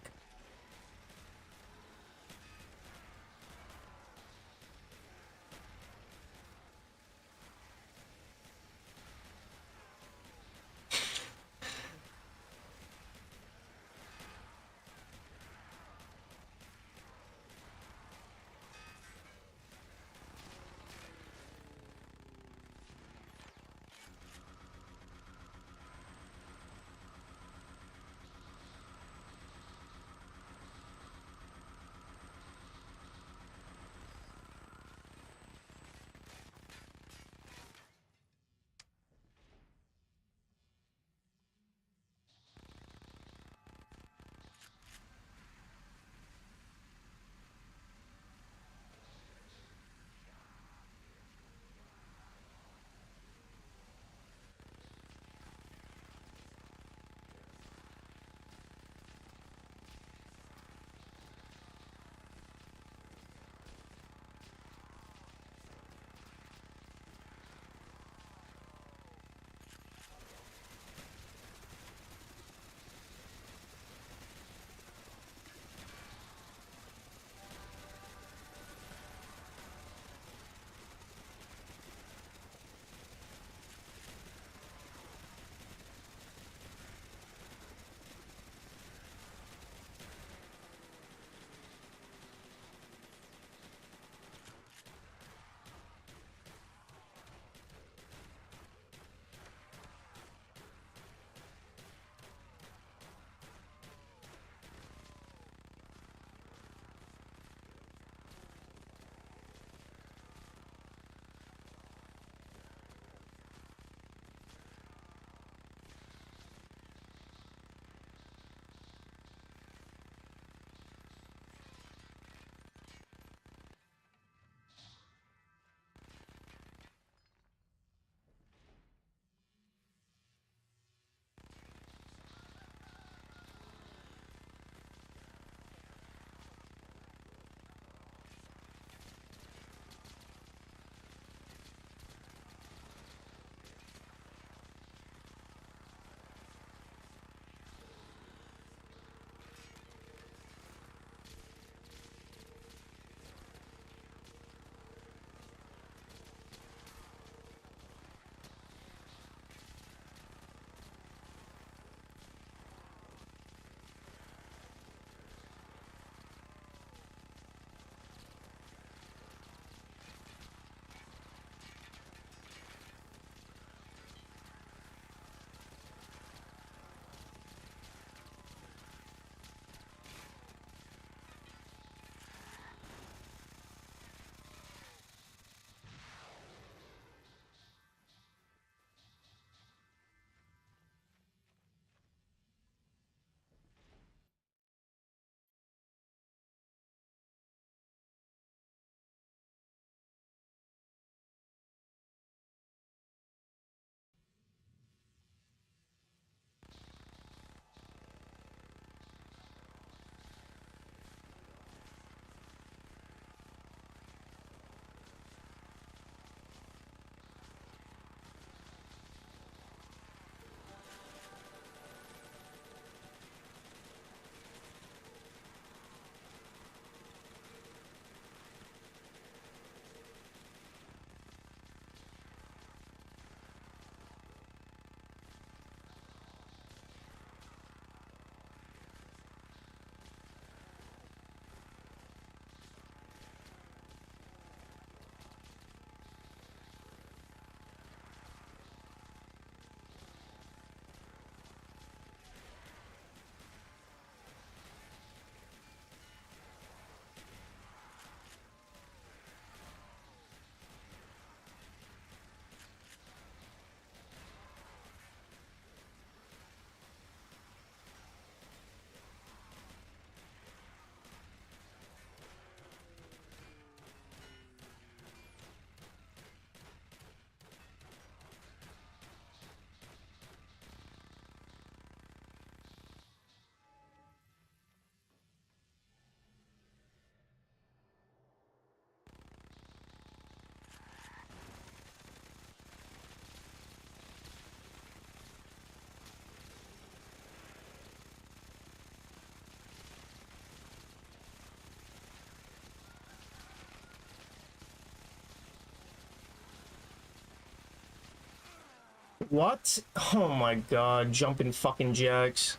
A: What? Oh my god, jumping fucking jacks.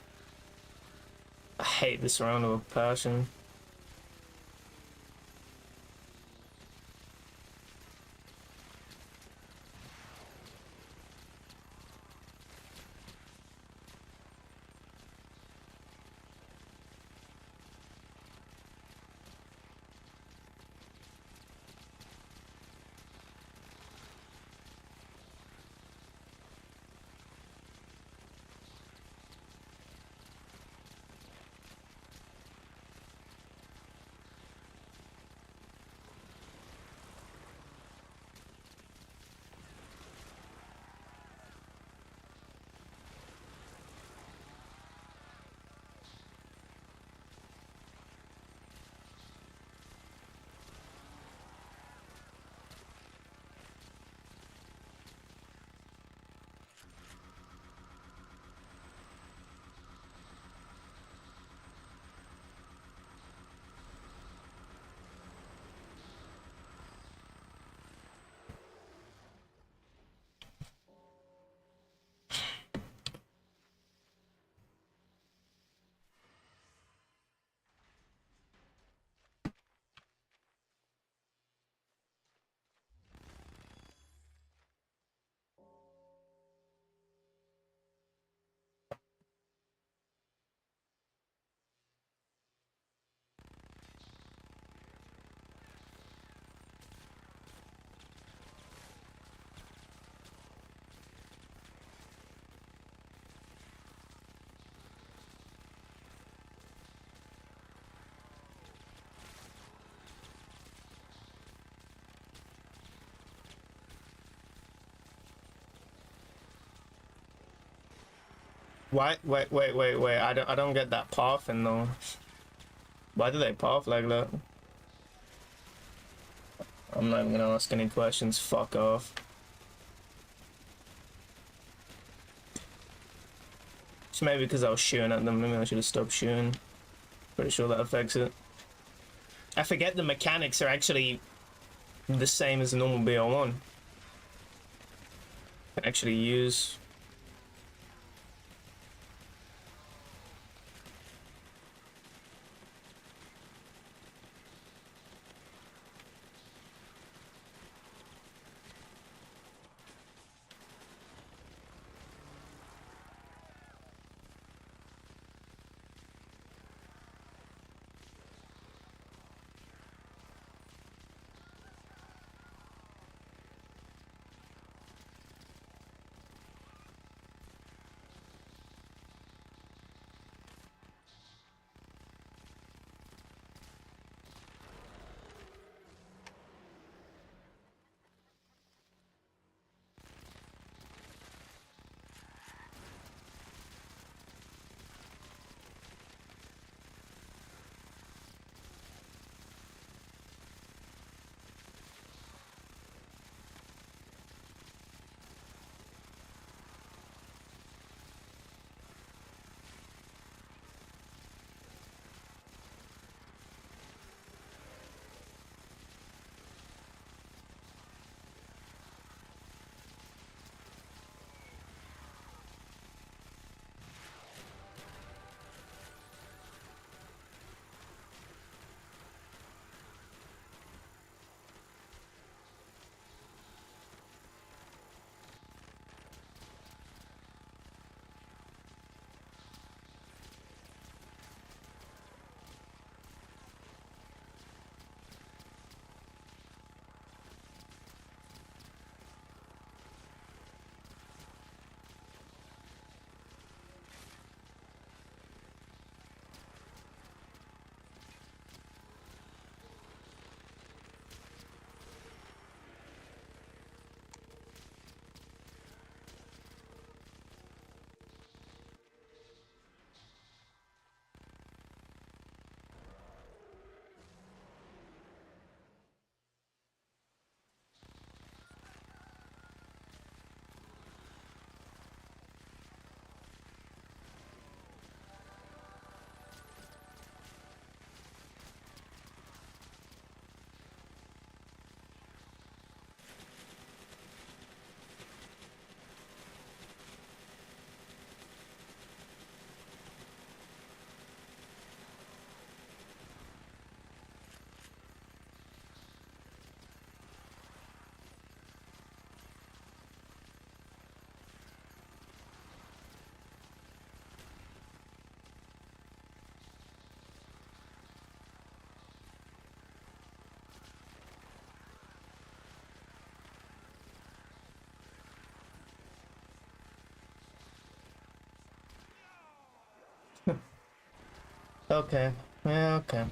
A: I hate this round with a passion. Why? Wait. I don't get that pathing though. Why do they path like that? I'm not even gonna ask any questions. Fuck off. It's maybe because I was shooting at them. Maybe I should have stopped shooting. Pretty sure that affects it. I forget the mechanics are actually the same as the normal BO1. Can actually use. Okay. Yeah, okay.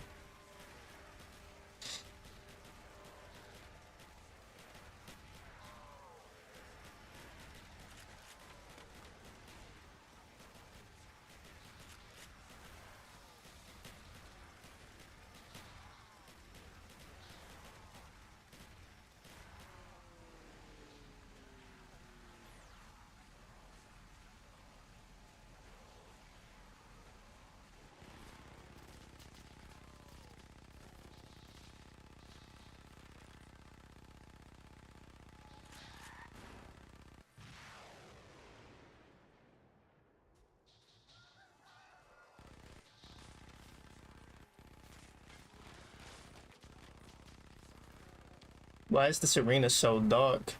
A: Why is this arena so dark?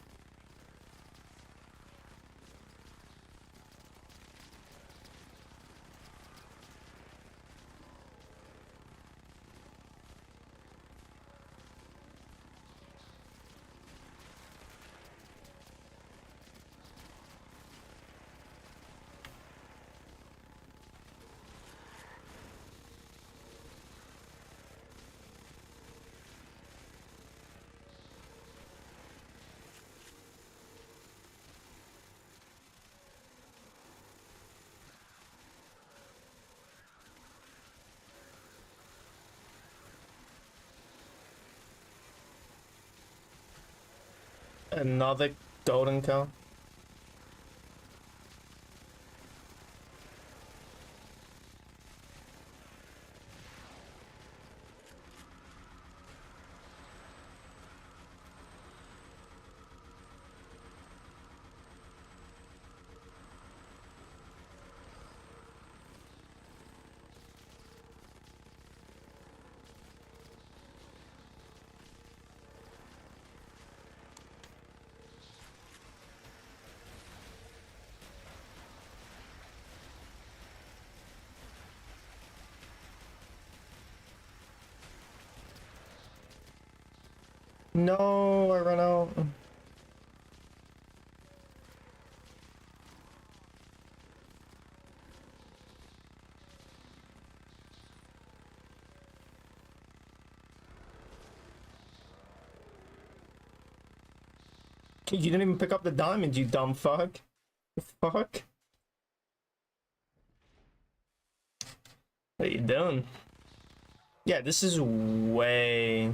A: Another golden cow. No, I ran out. You didn't even pick up the diamond, you dumb fuck. Fuck. What you doing? Yeah, this is way...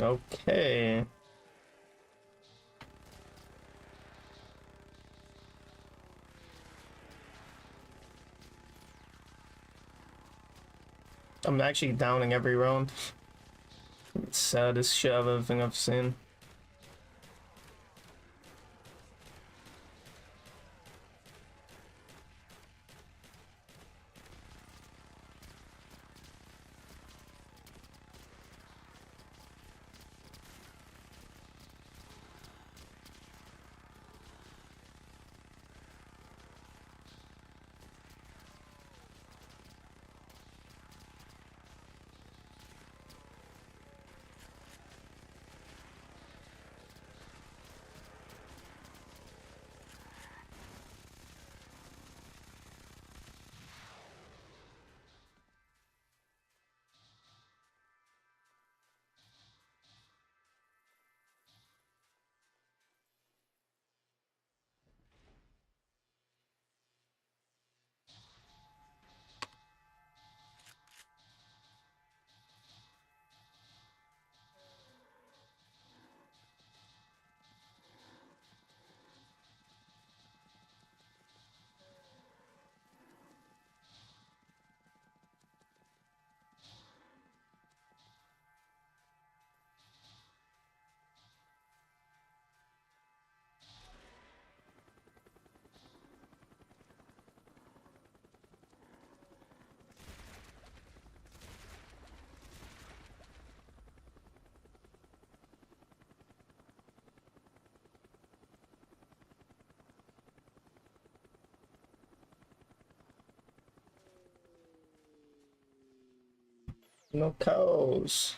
A: Okay. I'm actually downing every round. It's saddest shit of everything I've seen. No cows.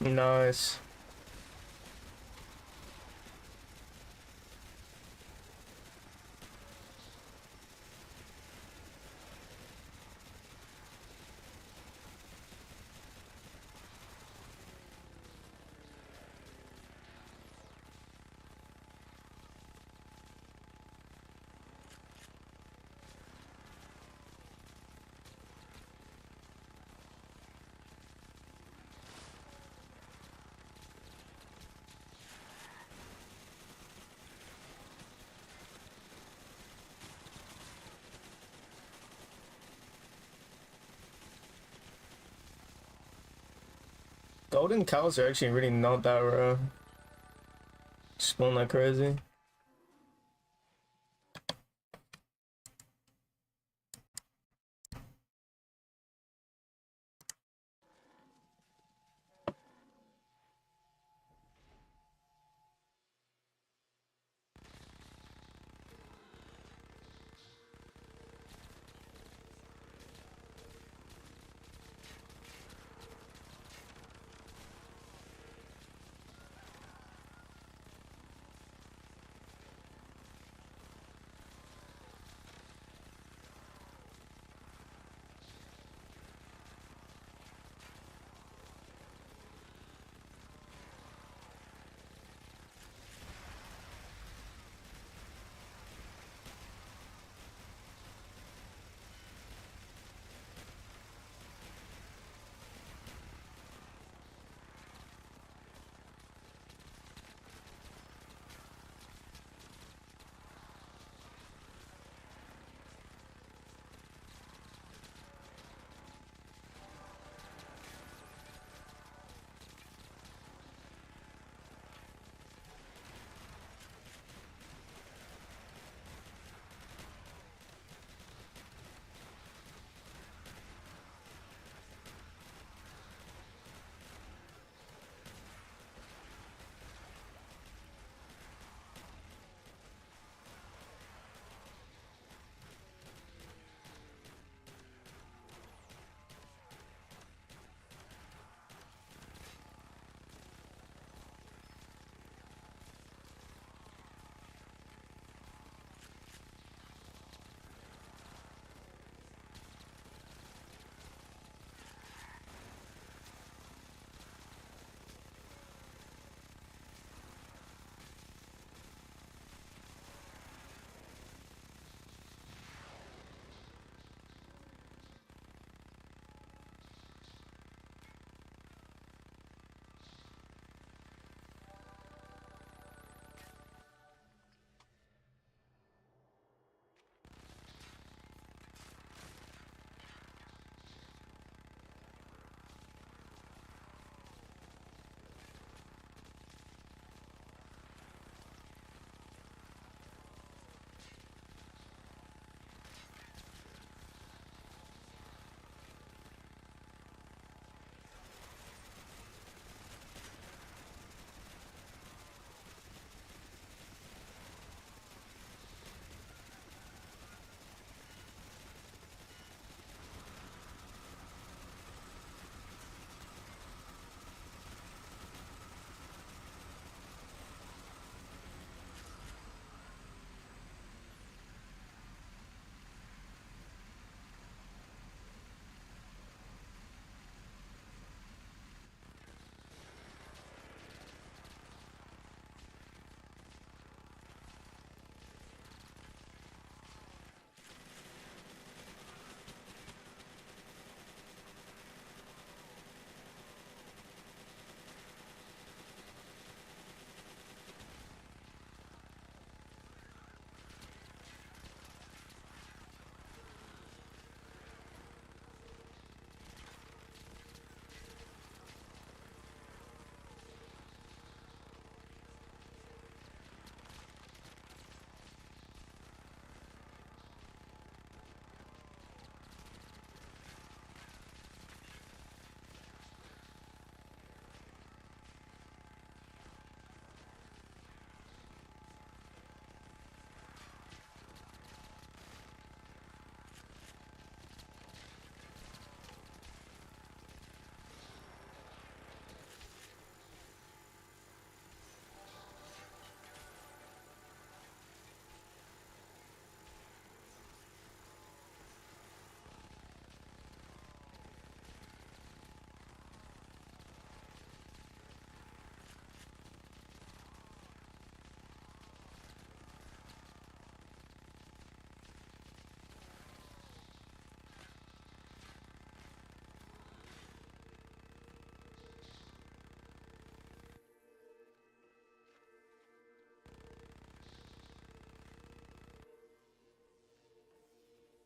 A: Nice. Golden cows are actually really not that rare. Spawn like crazy.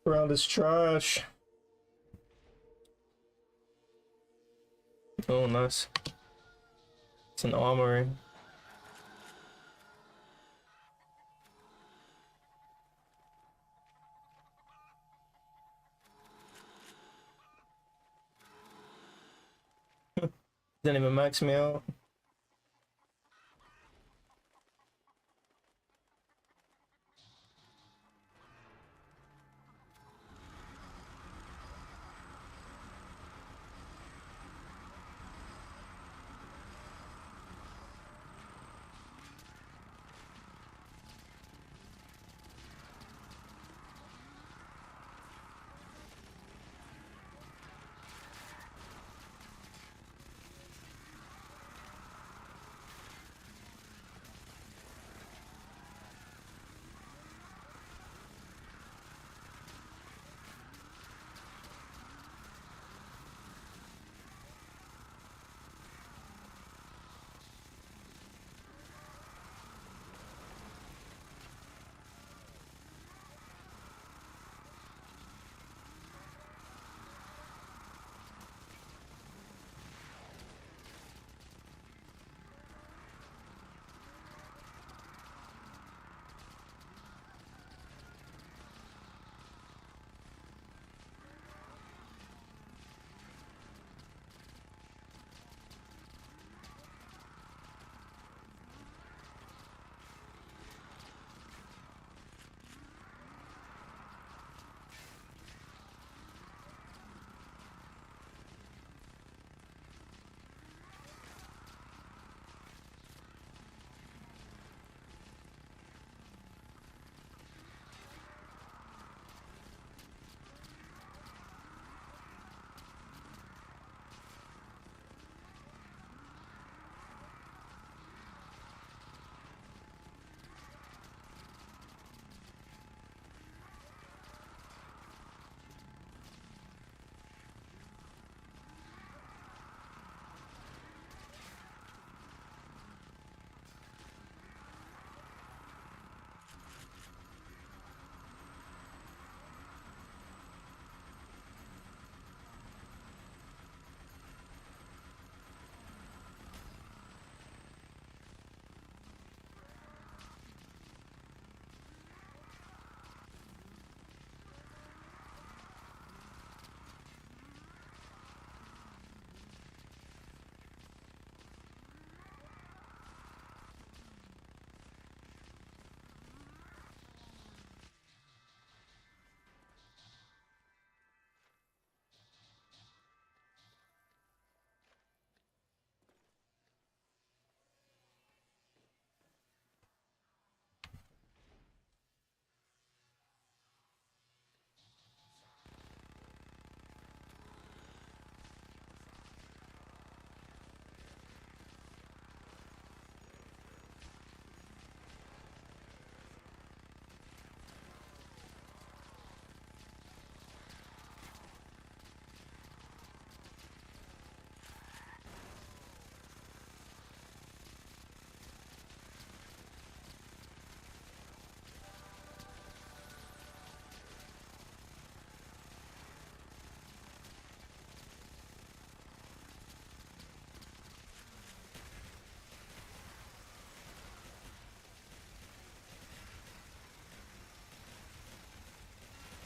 A: Around is trash. Oh, nice. It's an armory. Didn't even max me out.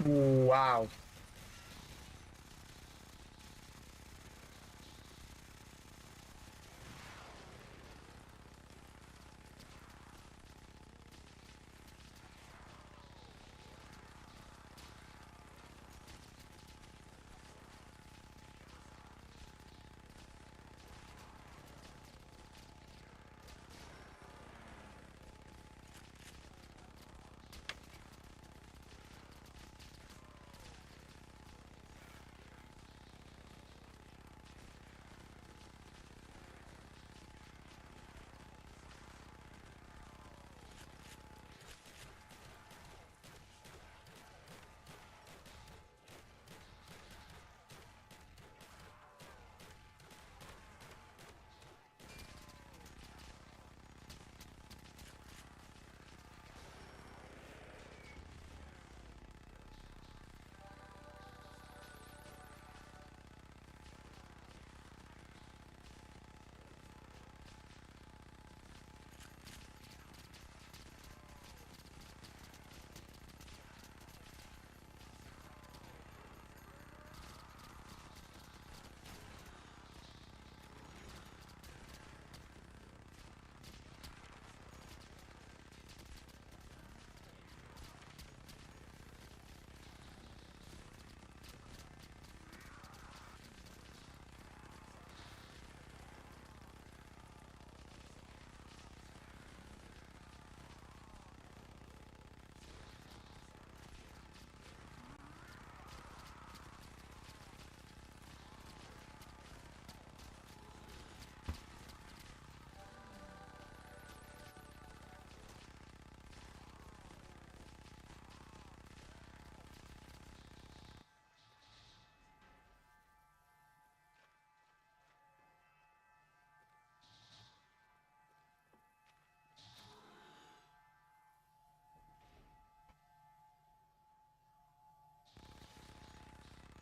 A: Wow.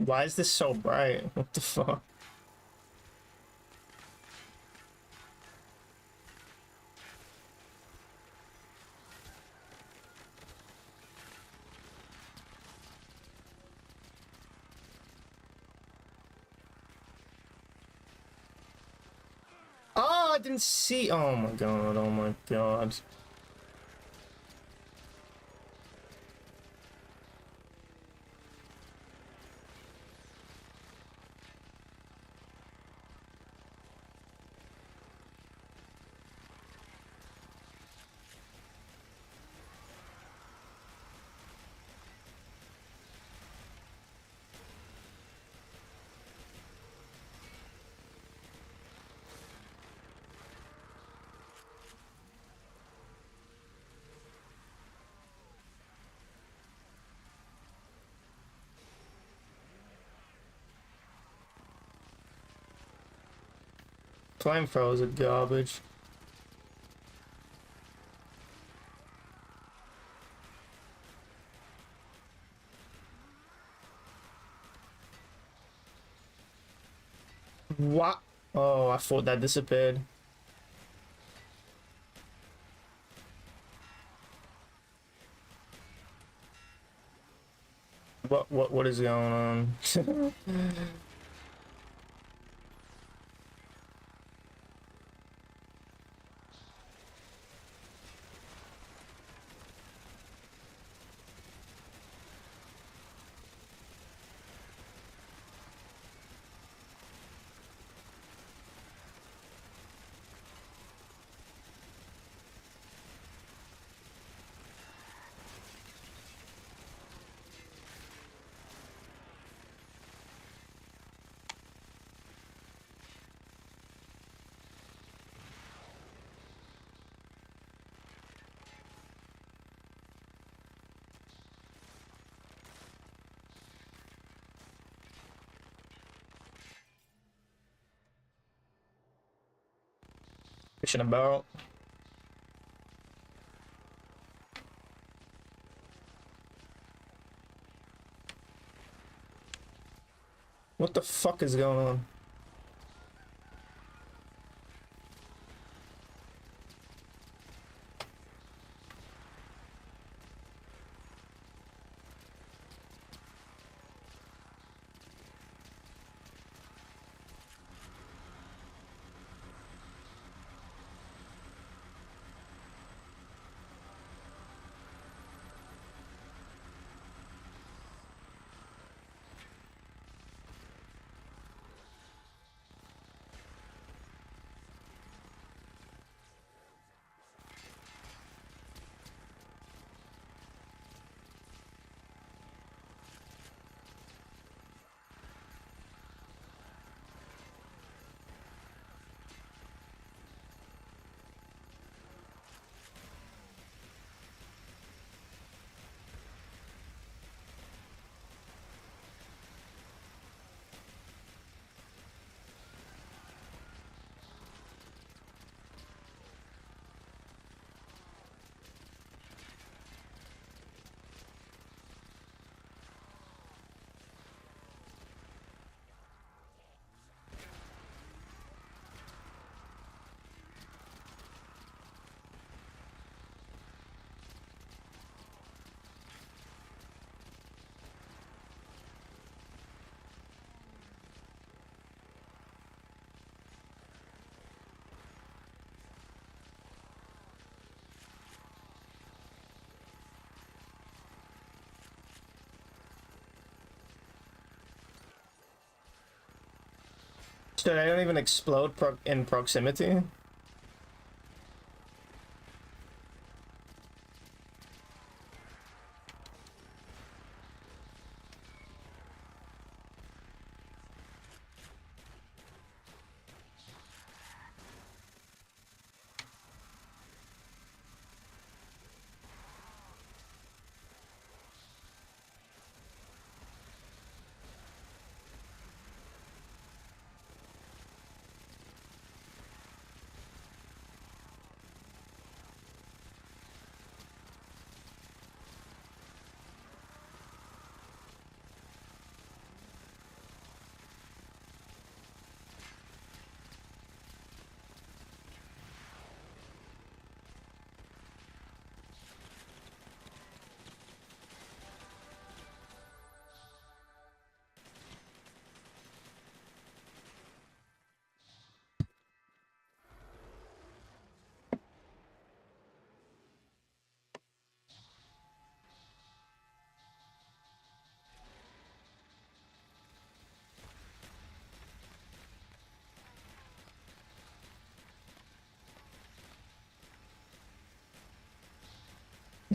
A: Why is this so bright? What the fuck? Oh, I didn't see. Oh my god. Oh my god. Flamethrowers are garbage. What? Oh, I thought that disappeared. What is going on? Fishing a barrel. What the fuck is going on? So they don't even explode in proximity?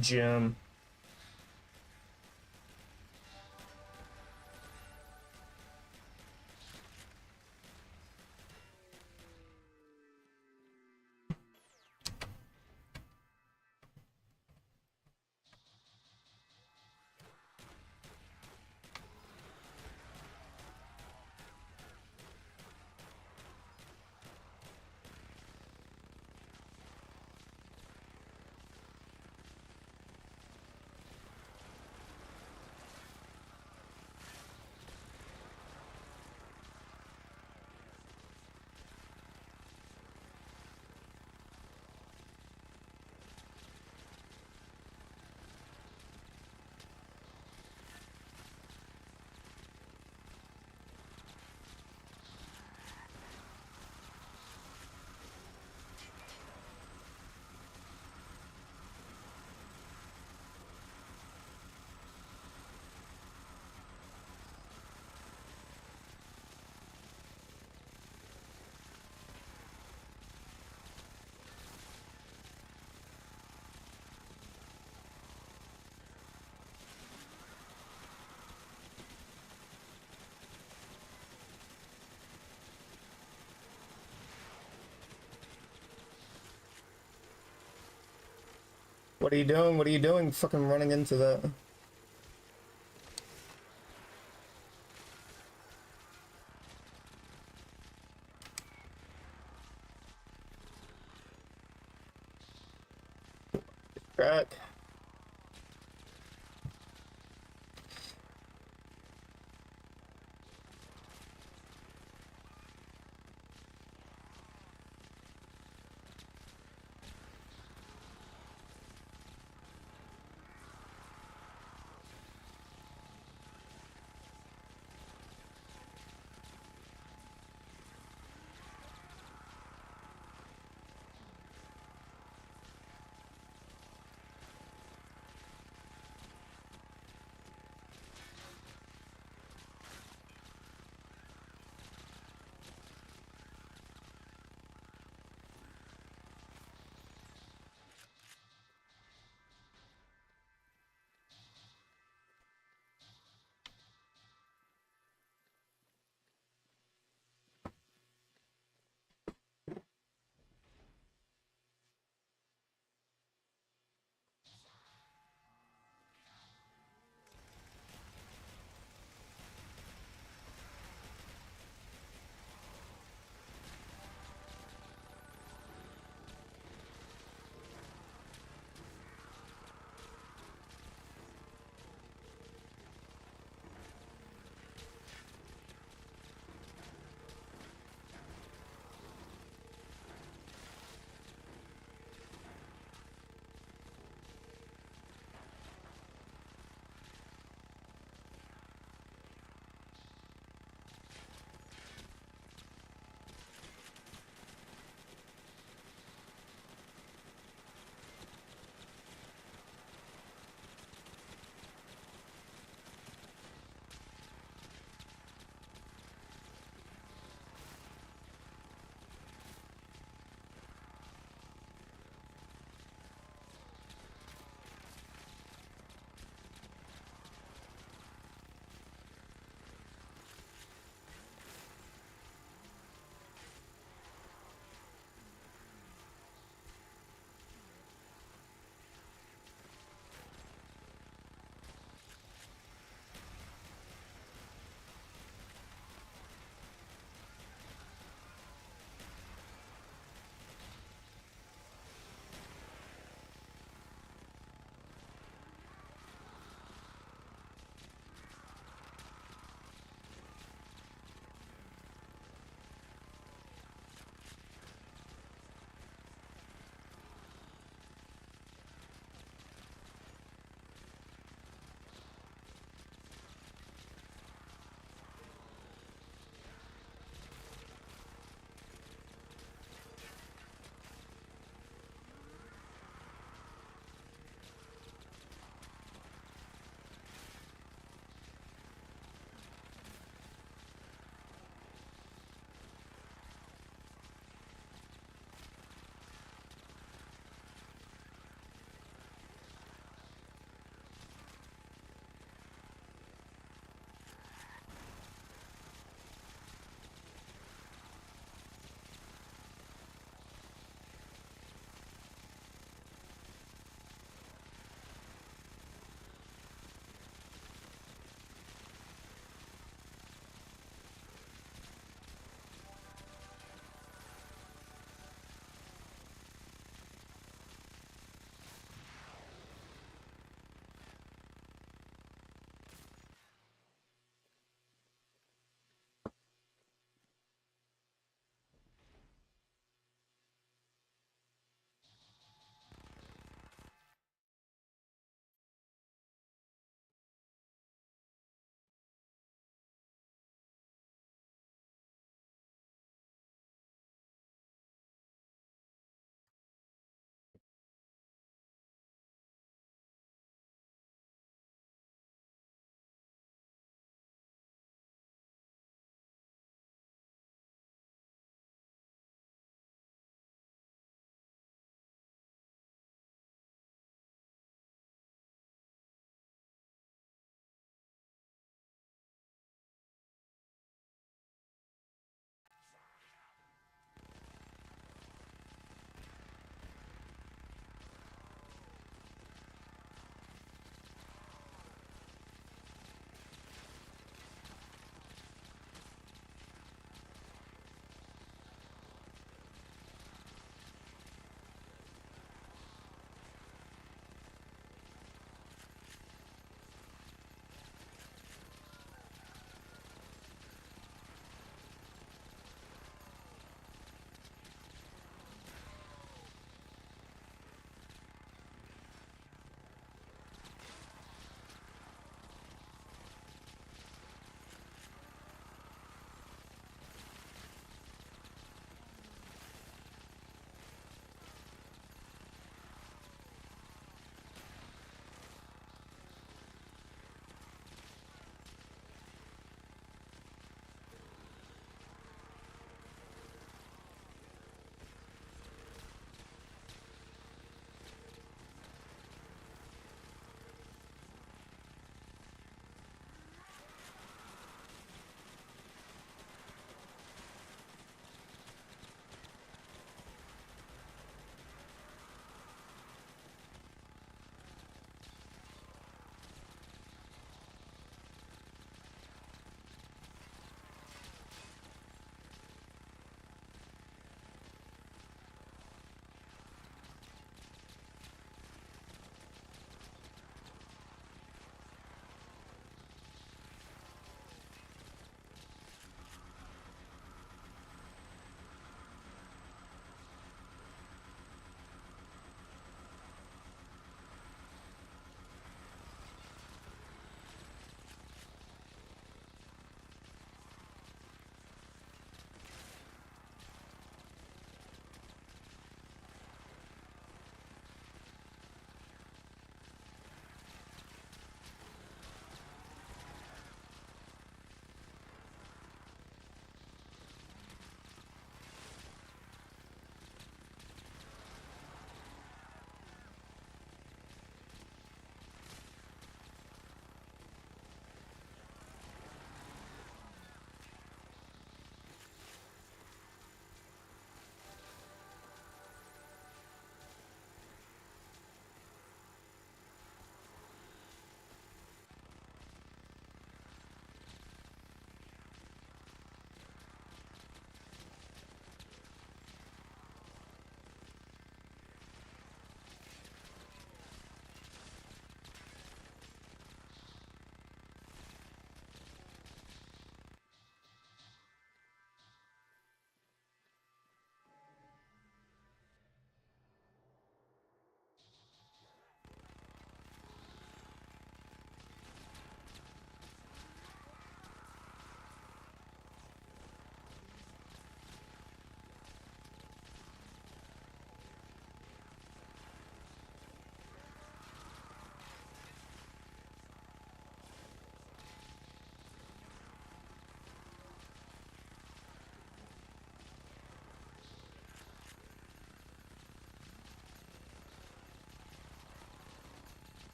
A: Gem. What are you doing? What are you doing? Fucking running into that. Crack.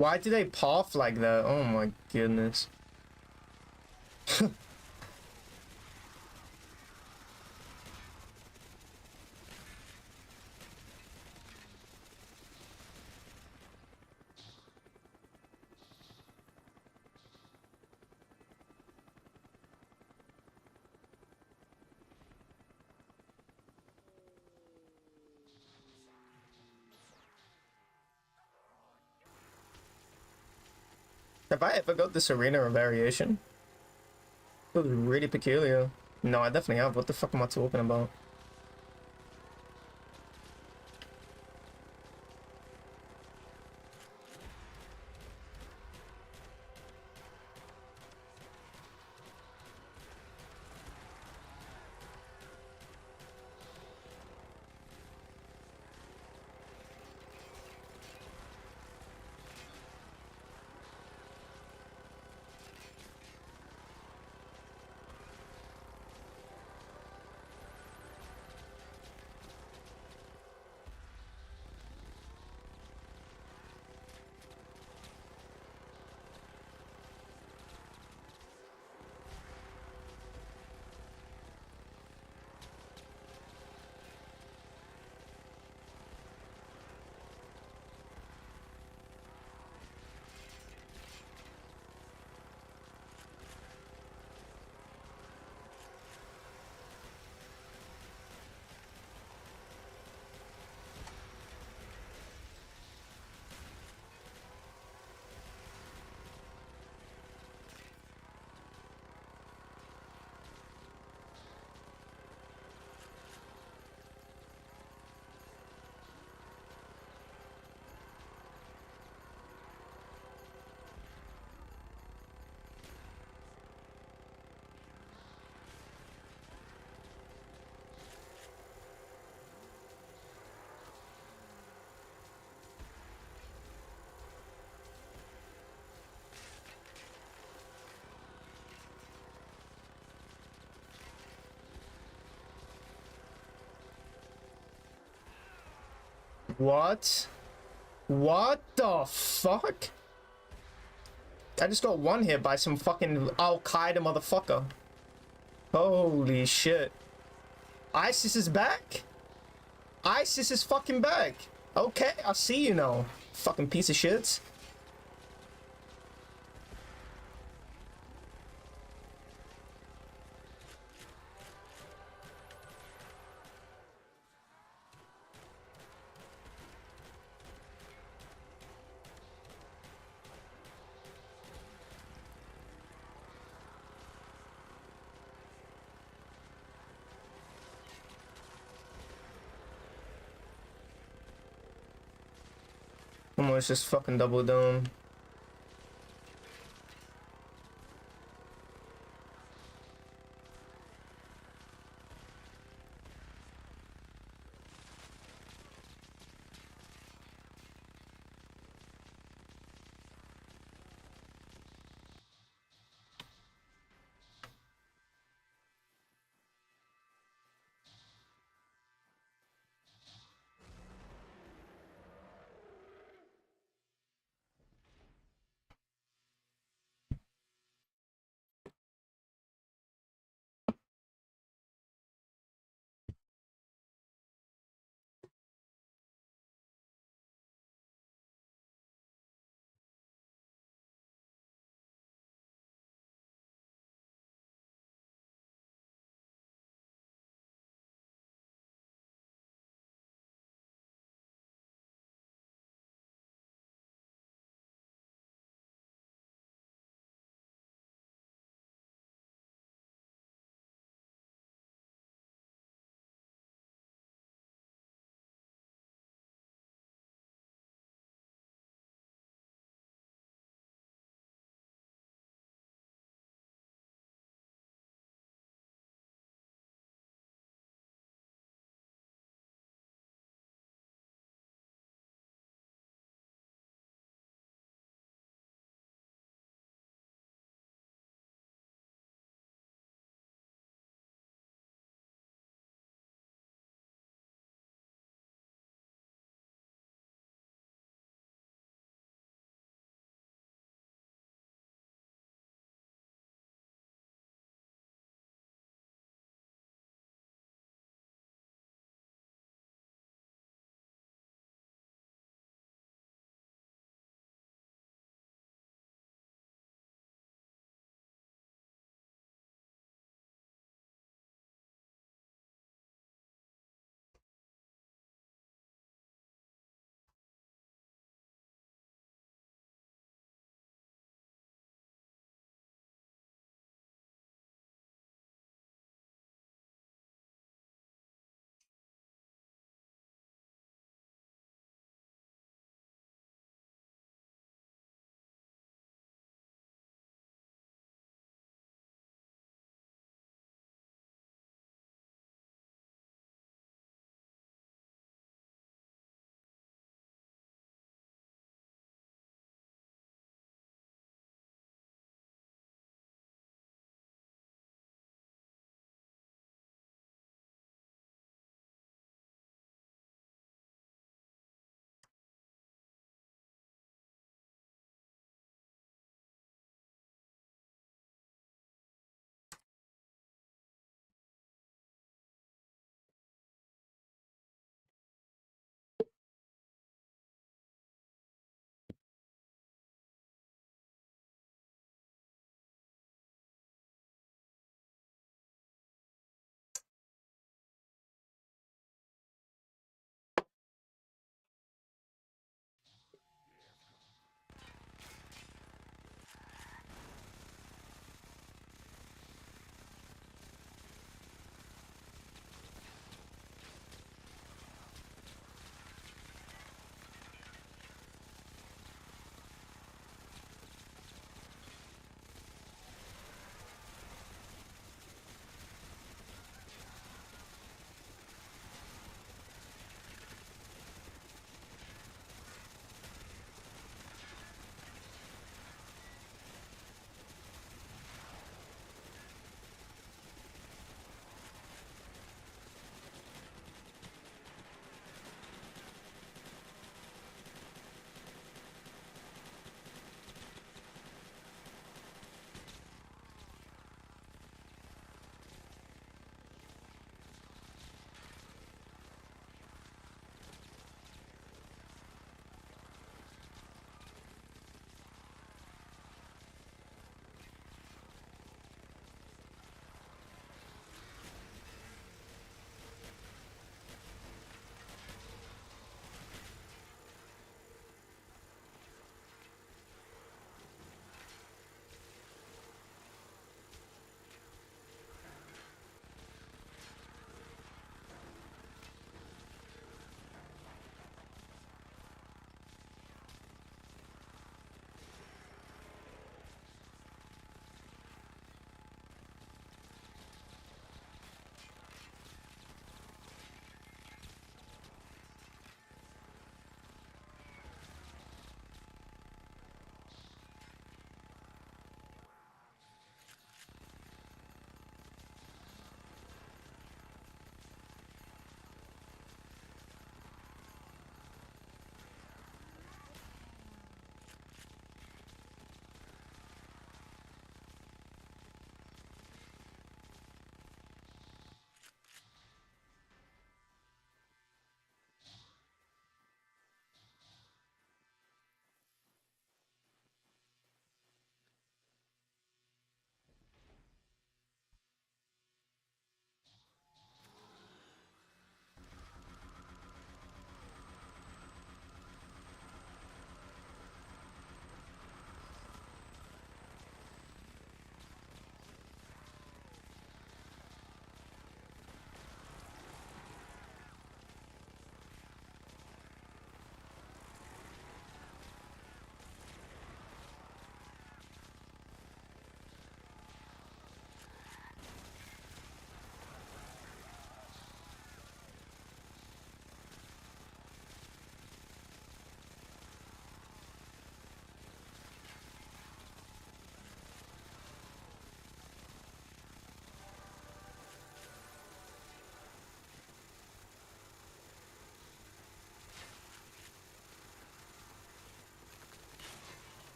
A: Why do they path like that? Oh my goodness. Have I ever got this arena or variation? It was really peculiar. No, I definitely have. What the fuck am I talking about? What? What the fuck? I just got one hit by some fucking Al-Qaeda motherfucker. Holy shit. ISIS is back? ISIS is fucking back. Okay, I see you now. Fucking piece of shit. Almost just fucking double down.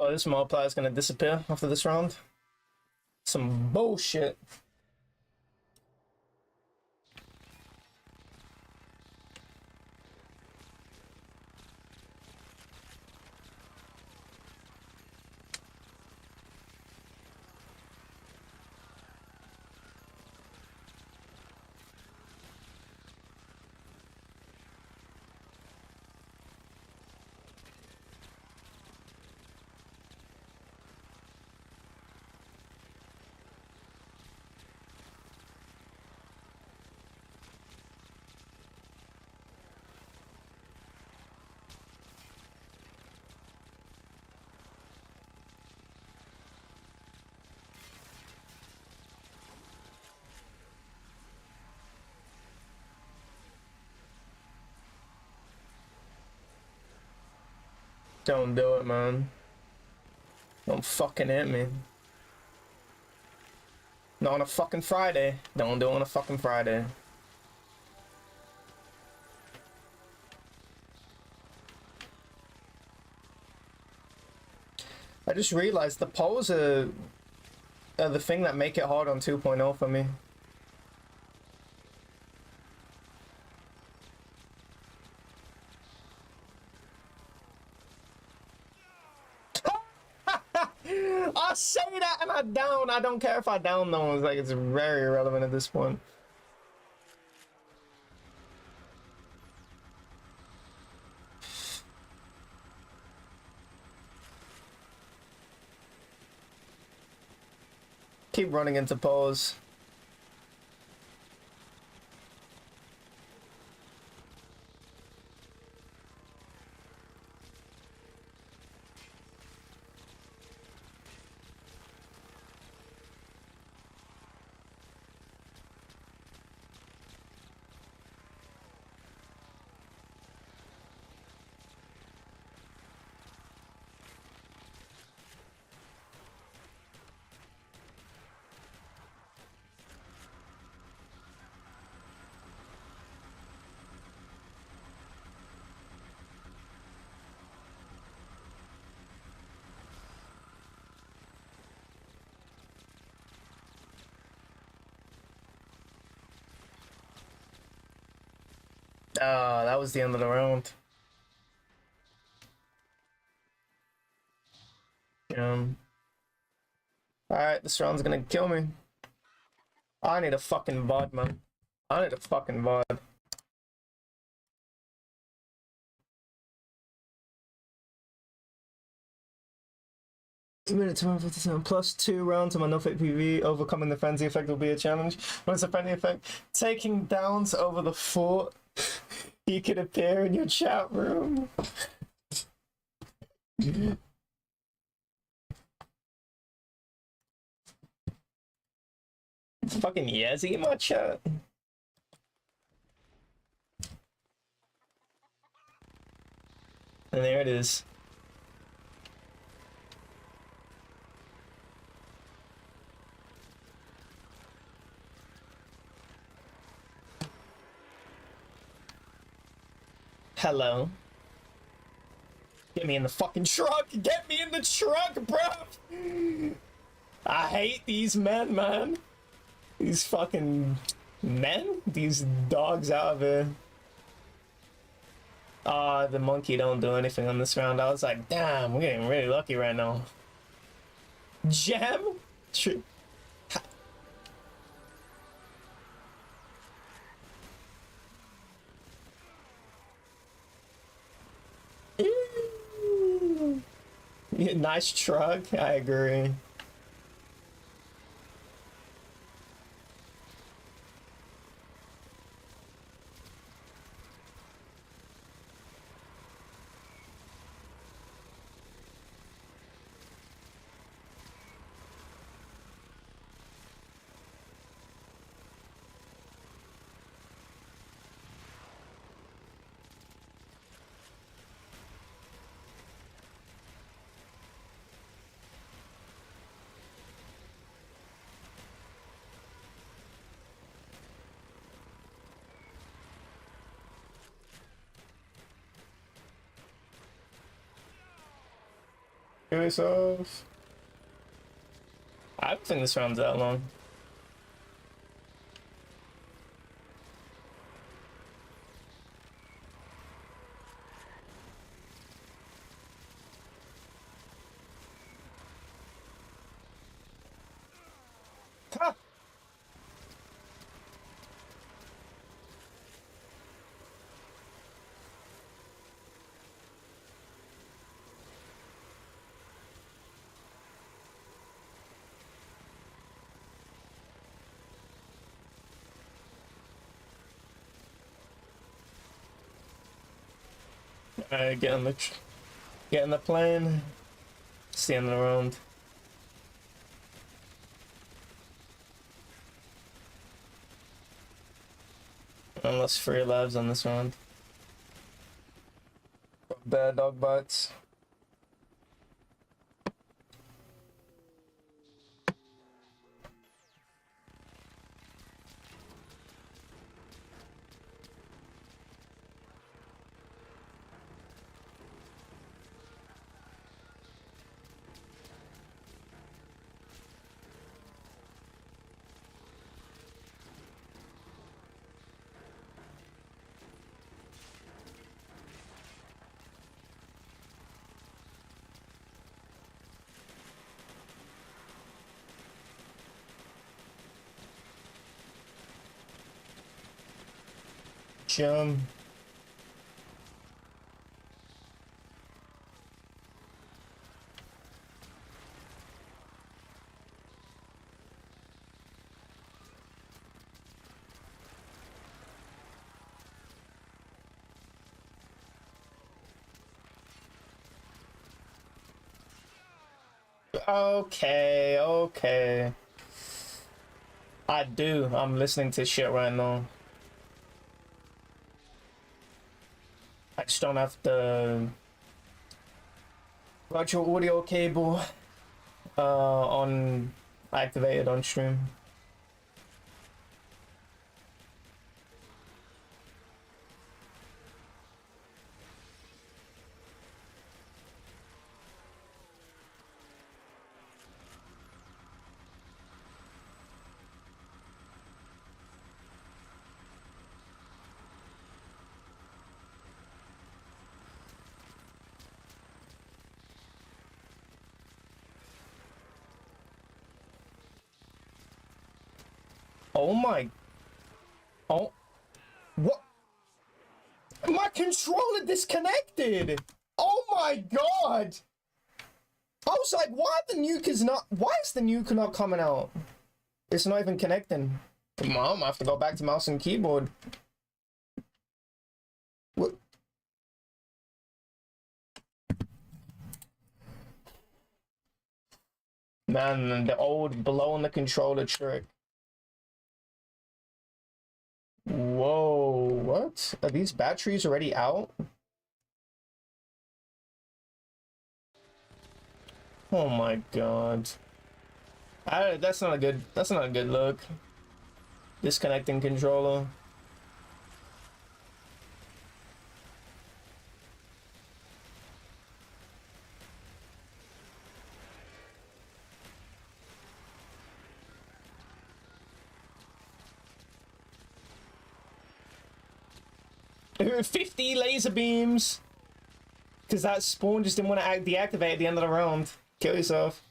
A: Oh, this multiplier is gonna disappear after this round. Some bullshit. Don't do it, man. Don't fucking hit me. Not on a fucking Friday. Don't do it on a fucking Friday. I just realized the polls are the thing that make it hard on 2.0 for me. I say that and I down. I don't care if I down though. It's like it's very irrelevant at this point. Keep running into pose. That was the end of the round. Alright, this round's gonna kill me. I need a fucking VOD, man. I need a fucking VOD. Minute 257 plus 2 rounds on my no fake PV. Overcoming the frenzy effect will be a challenge. What's the frenzy effect? Taking downs over the fort. He could appear in your chat room. Fucking Yezzy in my chat. And there it is. Hello. Get me in the fucking truck! Get me in the truck, bro! I hate these men, man. These fucking men? These dogs out of here. Ah, the monkey don't do anything on this round. I was like, damn, we're getting really lucky right now. Gem? True. Yeah, nice truck, I agree. Kill yourself. I don't think this round's that long. Ha! Alright, get in the plane. It's the end of the round. Unless 3 lives on this round. Bad dog bites. Jump. Okay, okay. I do. I'm listening to shit right now. I just don't have the virtual audio cable on activated on stream. Oh my. Oh. What? My controller disconnected! Oh my god! I was like, why the nuke is not. Why is the nuke not coming out? It's not even connecting. Mom, I have to go back to mouse and keyboard. What? Man, the old blowing the controller trick. Whoa, what? Are these batteries already out? Oh my god. That's not a good look. Disconnecting controller. Ooh, 50 laser beams. Because that spawn just didn't want to deactivate at the end of the round. Kill yourself.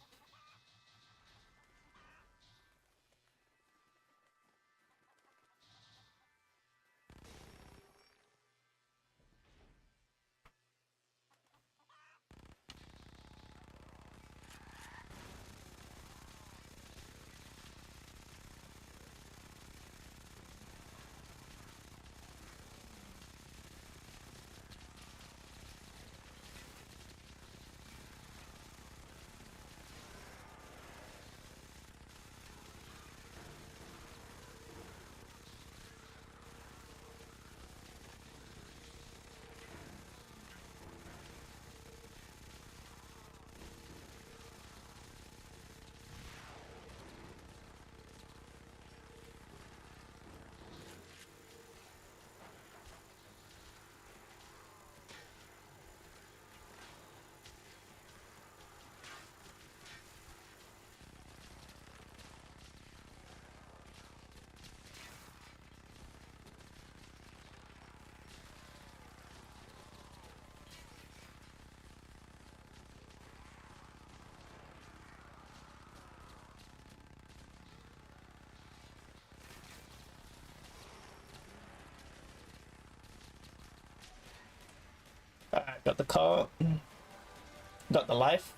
A: Got the car. Got the life.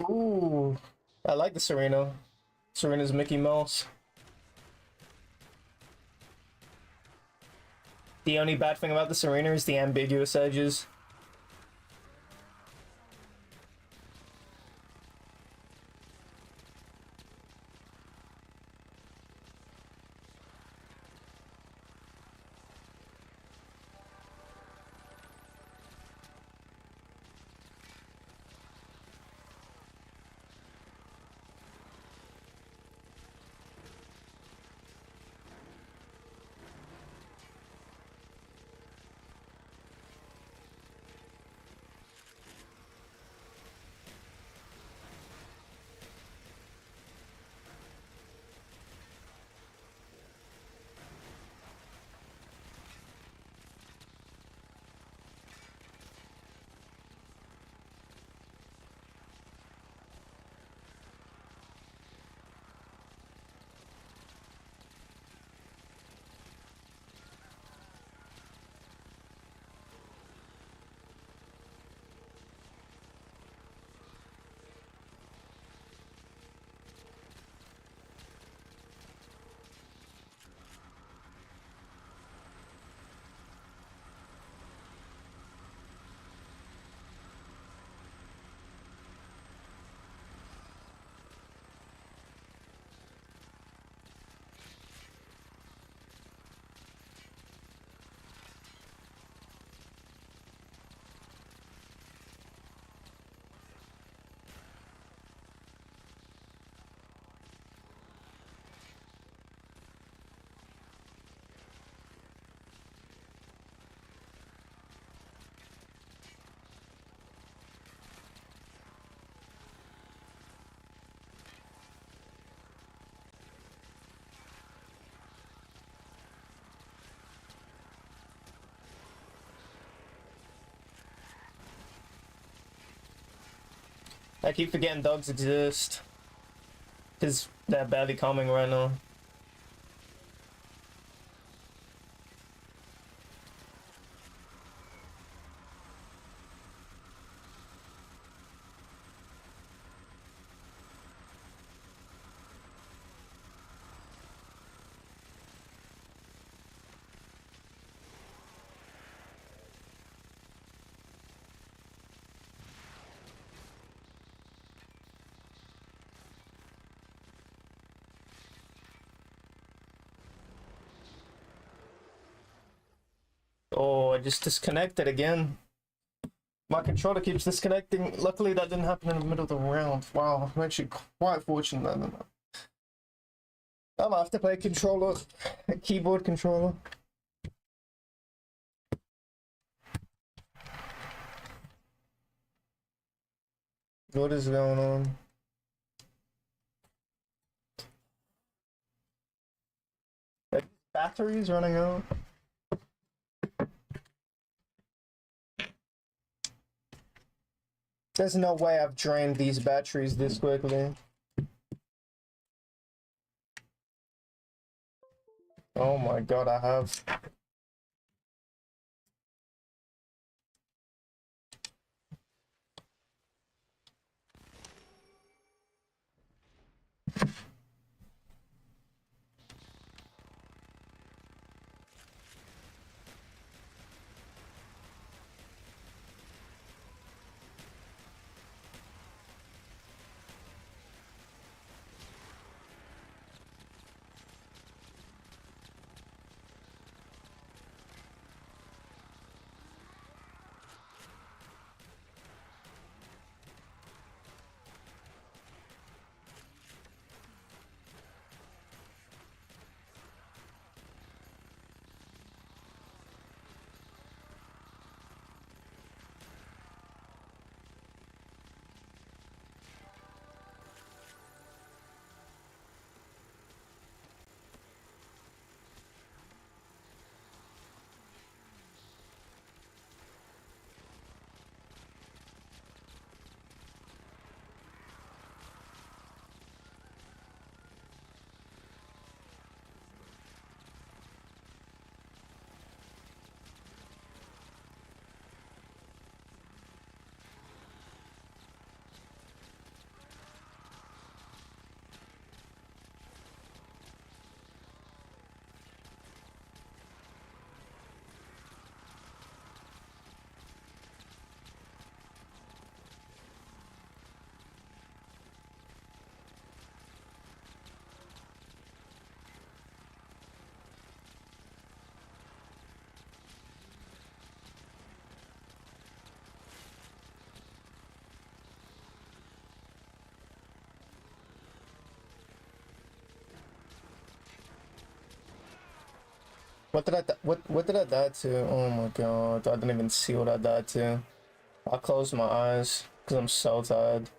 A: Ooh, I like the Serena. Serena's Mickey Mouse. The only bad thing about the Serena is the ambiguous edges. I keep forgetting dogs exist. Because they're barely coming right now. Oh, I just disconnected again. My controller keeps disconnecting. Luckily, that didn't happen in the middle of the round. Wow, I'm actually quite fortunate. I'm gonna have to play controller, a keyboard controller. What is going on? Batteries running out. There's no way I've drained these batteries this quickly. Oh my god, I have. What did I die to? Oh my god, I didn't even see what I died to. I closed my eyes because I'm so tired.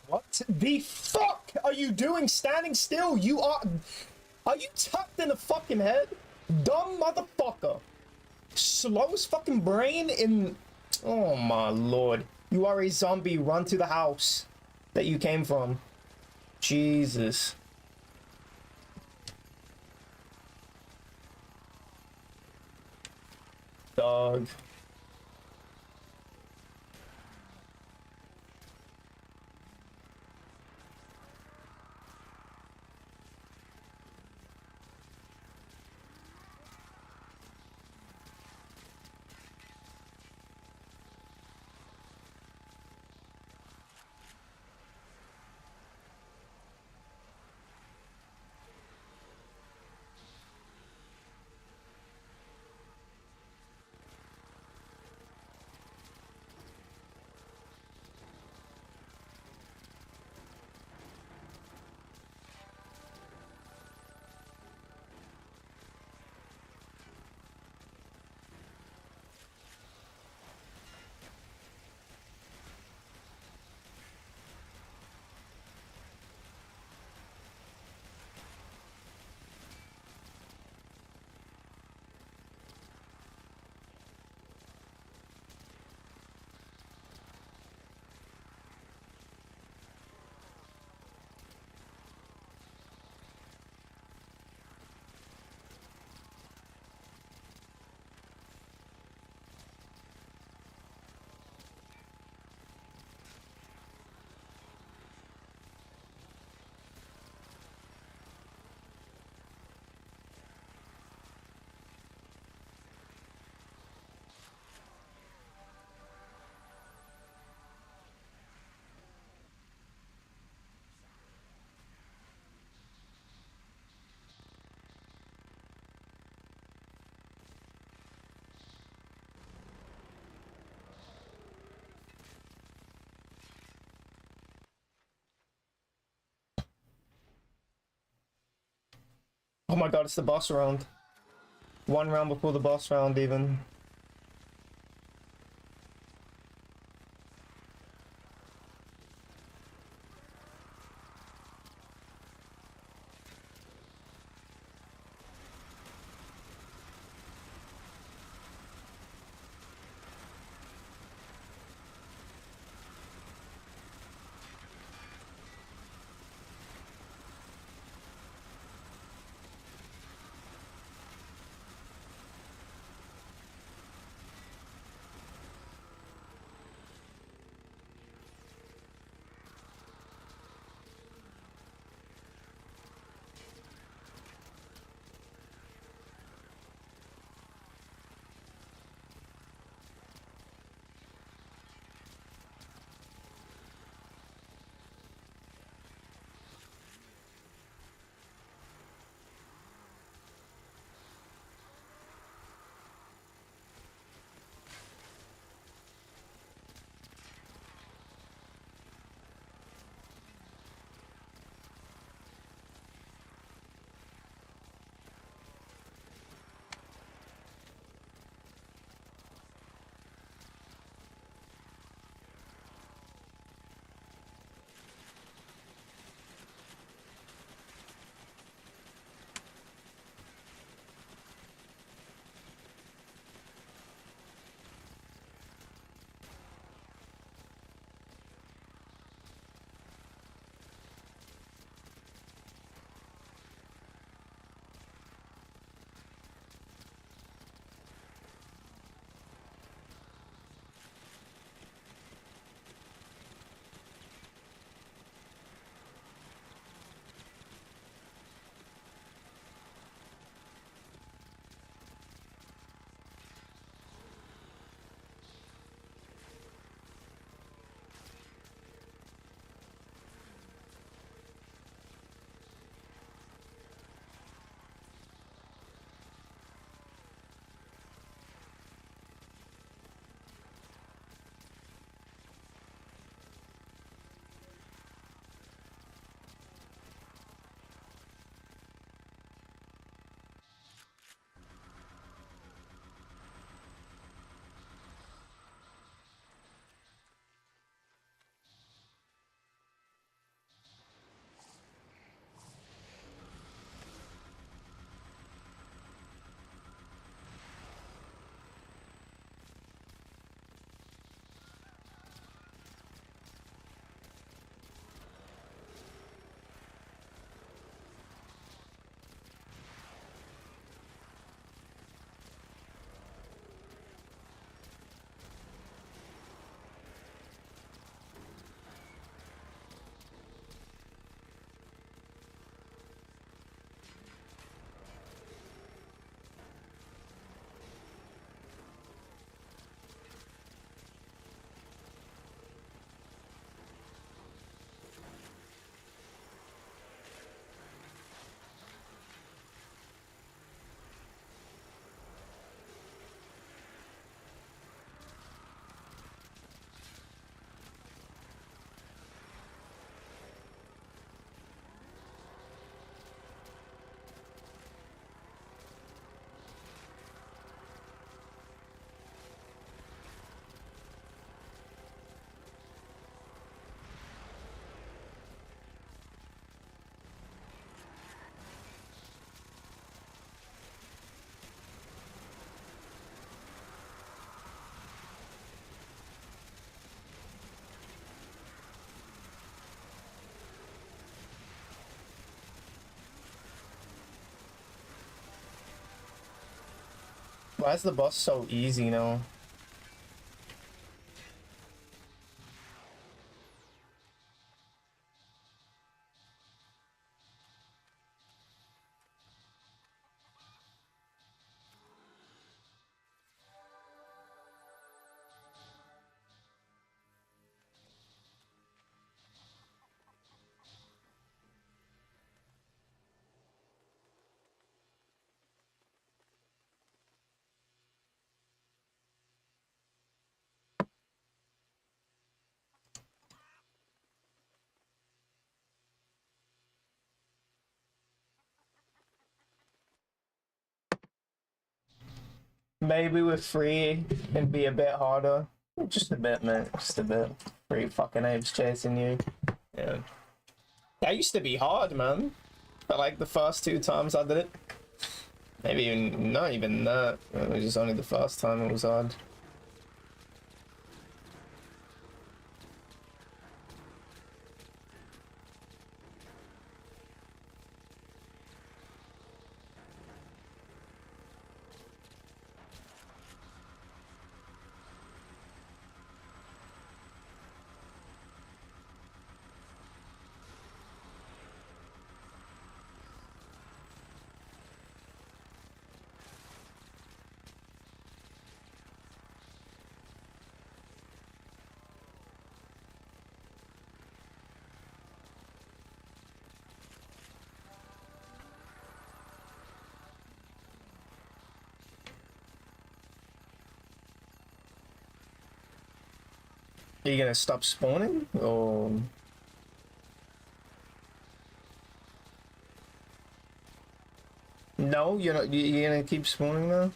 A: What the fuck are you doing standing still? Are you tucked in the fucking head? Dumb motherfucker. Slowest fucking brain in... Oh my lord. You are a zombie. Run to the house that you came from. Jesus. Dog. Oh my god, it's the boss round. One round before the boss round even. Why is the boss so easy now? Maybe with 3 it'd be a bit harder. Just a bit, man. Just a bit. 3 fucking apes chasing you. Yeah. That used to be hard, man. But like the first 2 times I did it. Maybe even not even that. It was just only the first time it was hard. Are you gonna stop spawning? Or... No, you're not. You're gonna keep spawning though?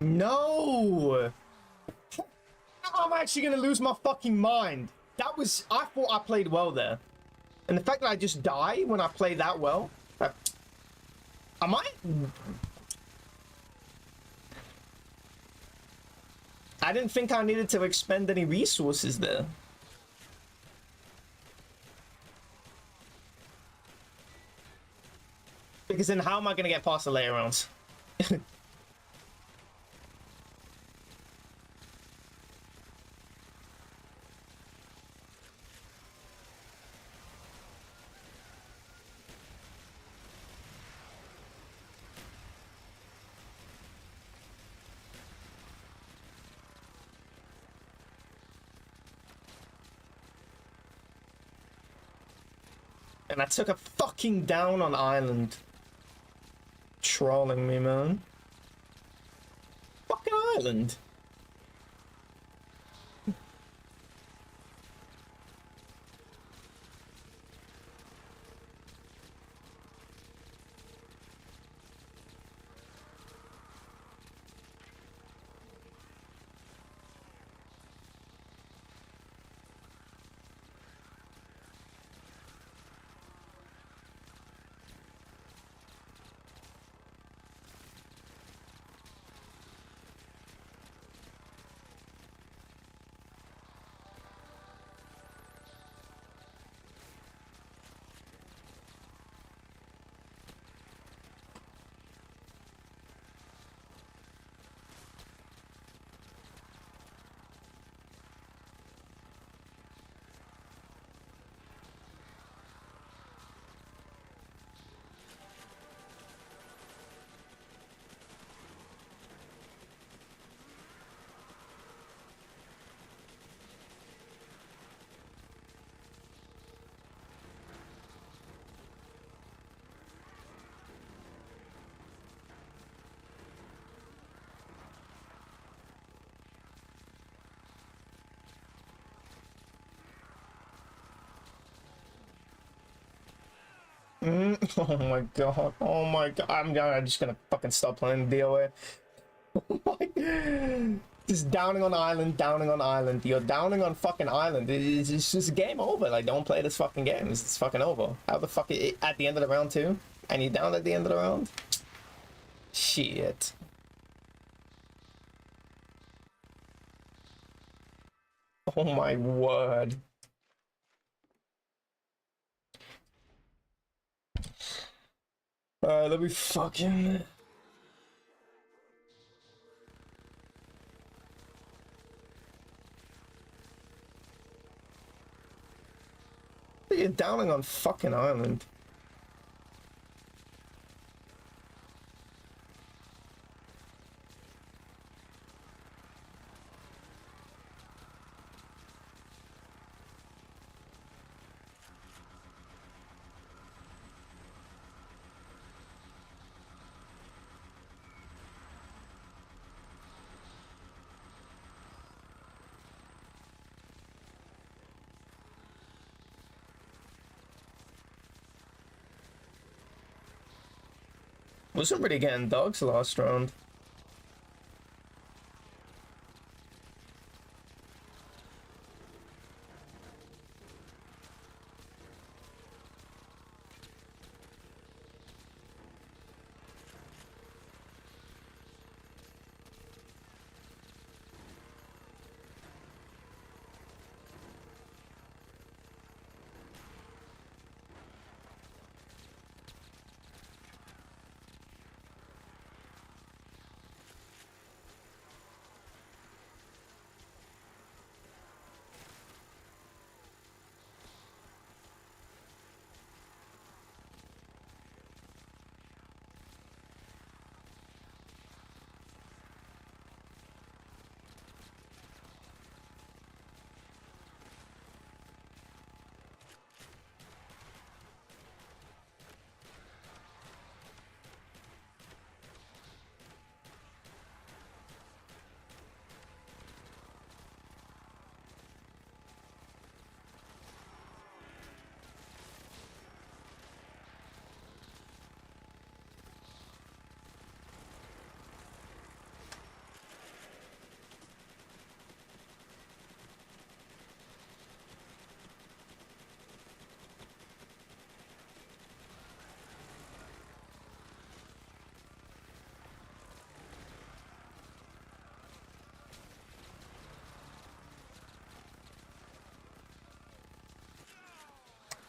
A: No! I'm actually gonna lose my fucking mind. That was... I thought I played well there. And the fact that I just die when I play that well... Am I... I didn't think I needed to expend any resources there. Because then how am I gonna get past the layer rounds? And I took a fucking down on island. Trolling me, man. Fucking island. Oh my god. Oh my god. I'm just gonna fucking stop playing DOA. Just downing on island, downing on island. You're downing on fucking island. It's just game over. Like, don't play this fucking game. It's fucking over. How the fuck at the end of the round too? And you down at the end of the round? Shit. Oh my word. Alright, let me fucking... You're downing on fucking island. Wasn't really getting dogs last round.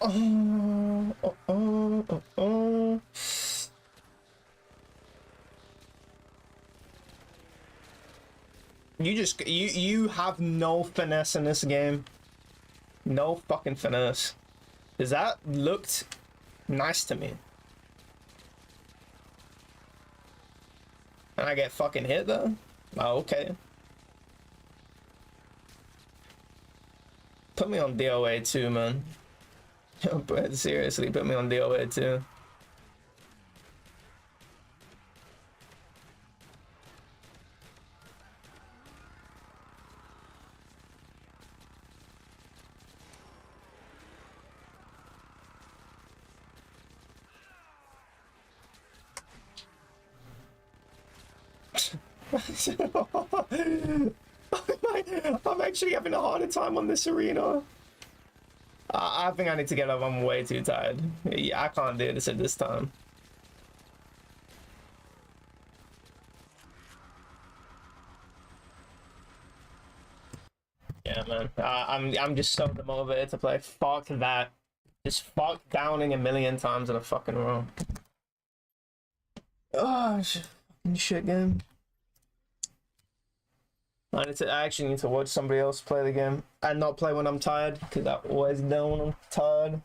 A: Oh, oh, oh, oh, oh. You have no finesse in this game. No fucking finesse. Cause that looked nice to me. And I get fucking hit though? Oh, okay. Put me on DOA too, man. But seriously, put me on DOA too. I'm actually having a harder time on this arena. I think I need to get up. I'm way too tired. Yeah, I can't do this at this time. Yeah, man. I'm just so demotivated to play. Fuck that. Just fuck downing a million times in a fucking row. Oh, shit game. I actually need to watch somebody else play the game and not play when I'm tired, because I always do when I'm tired.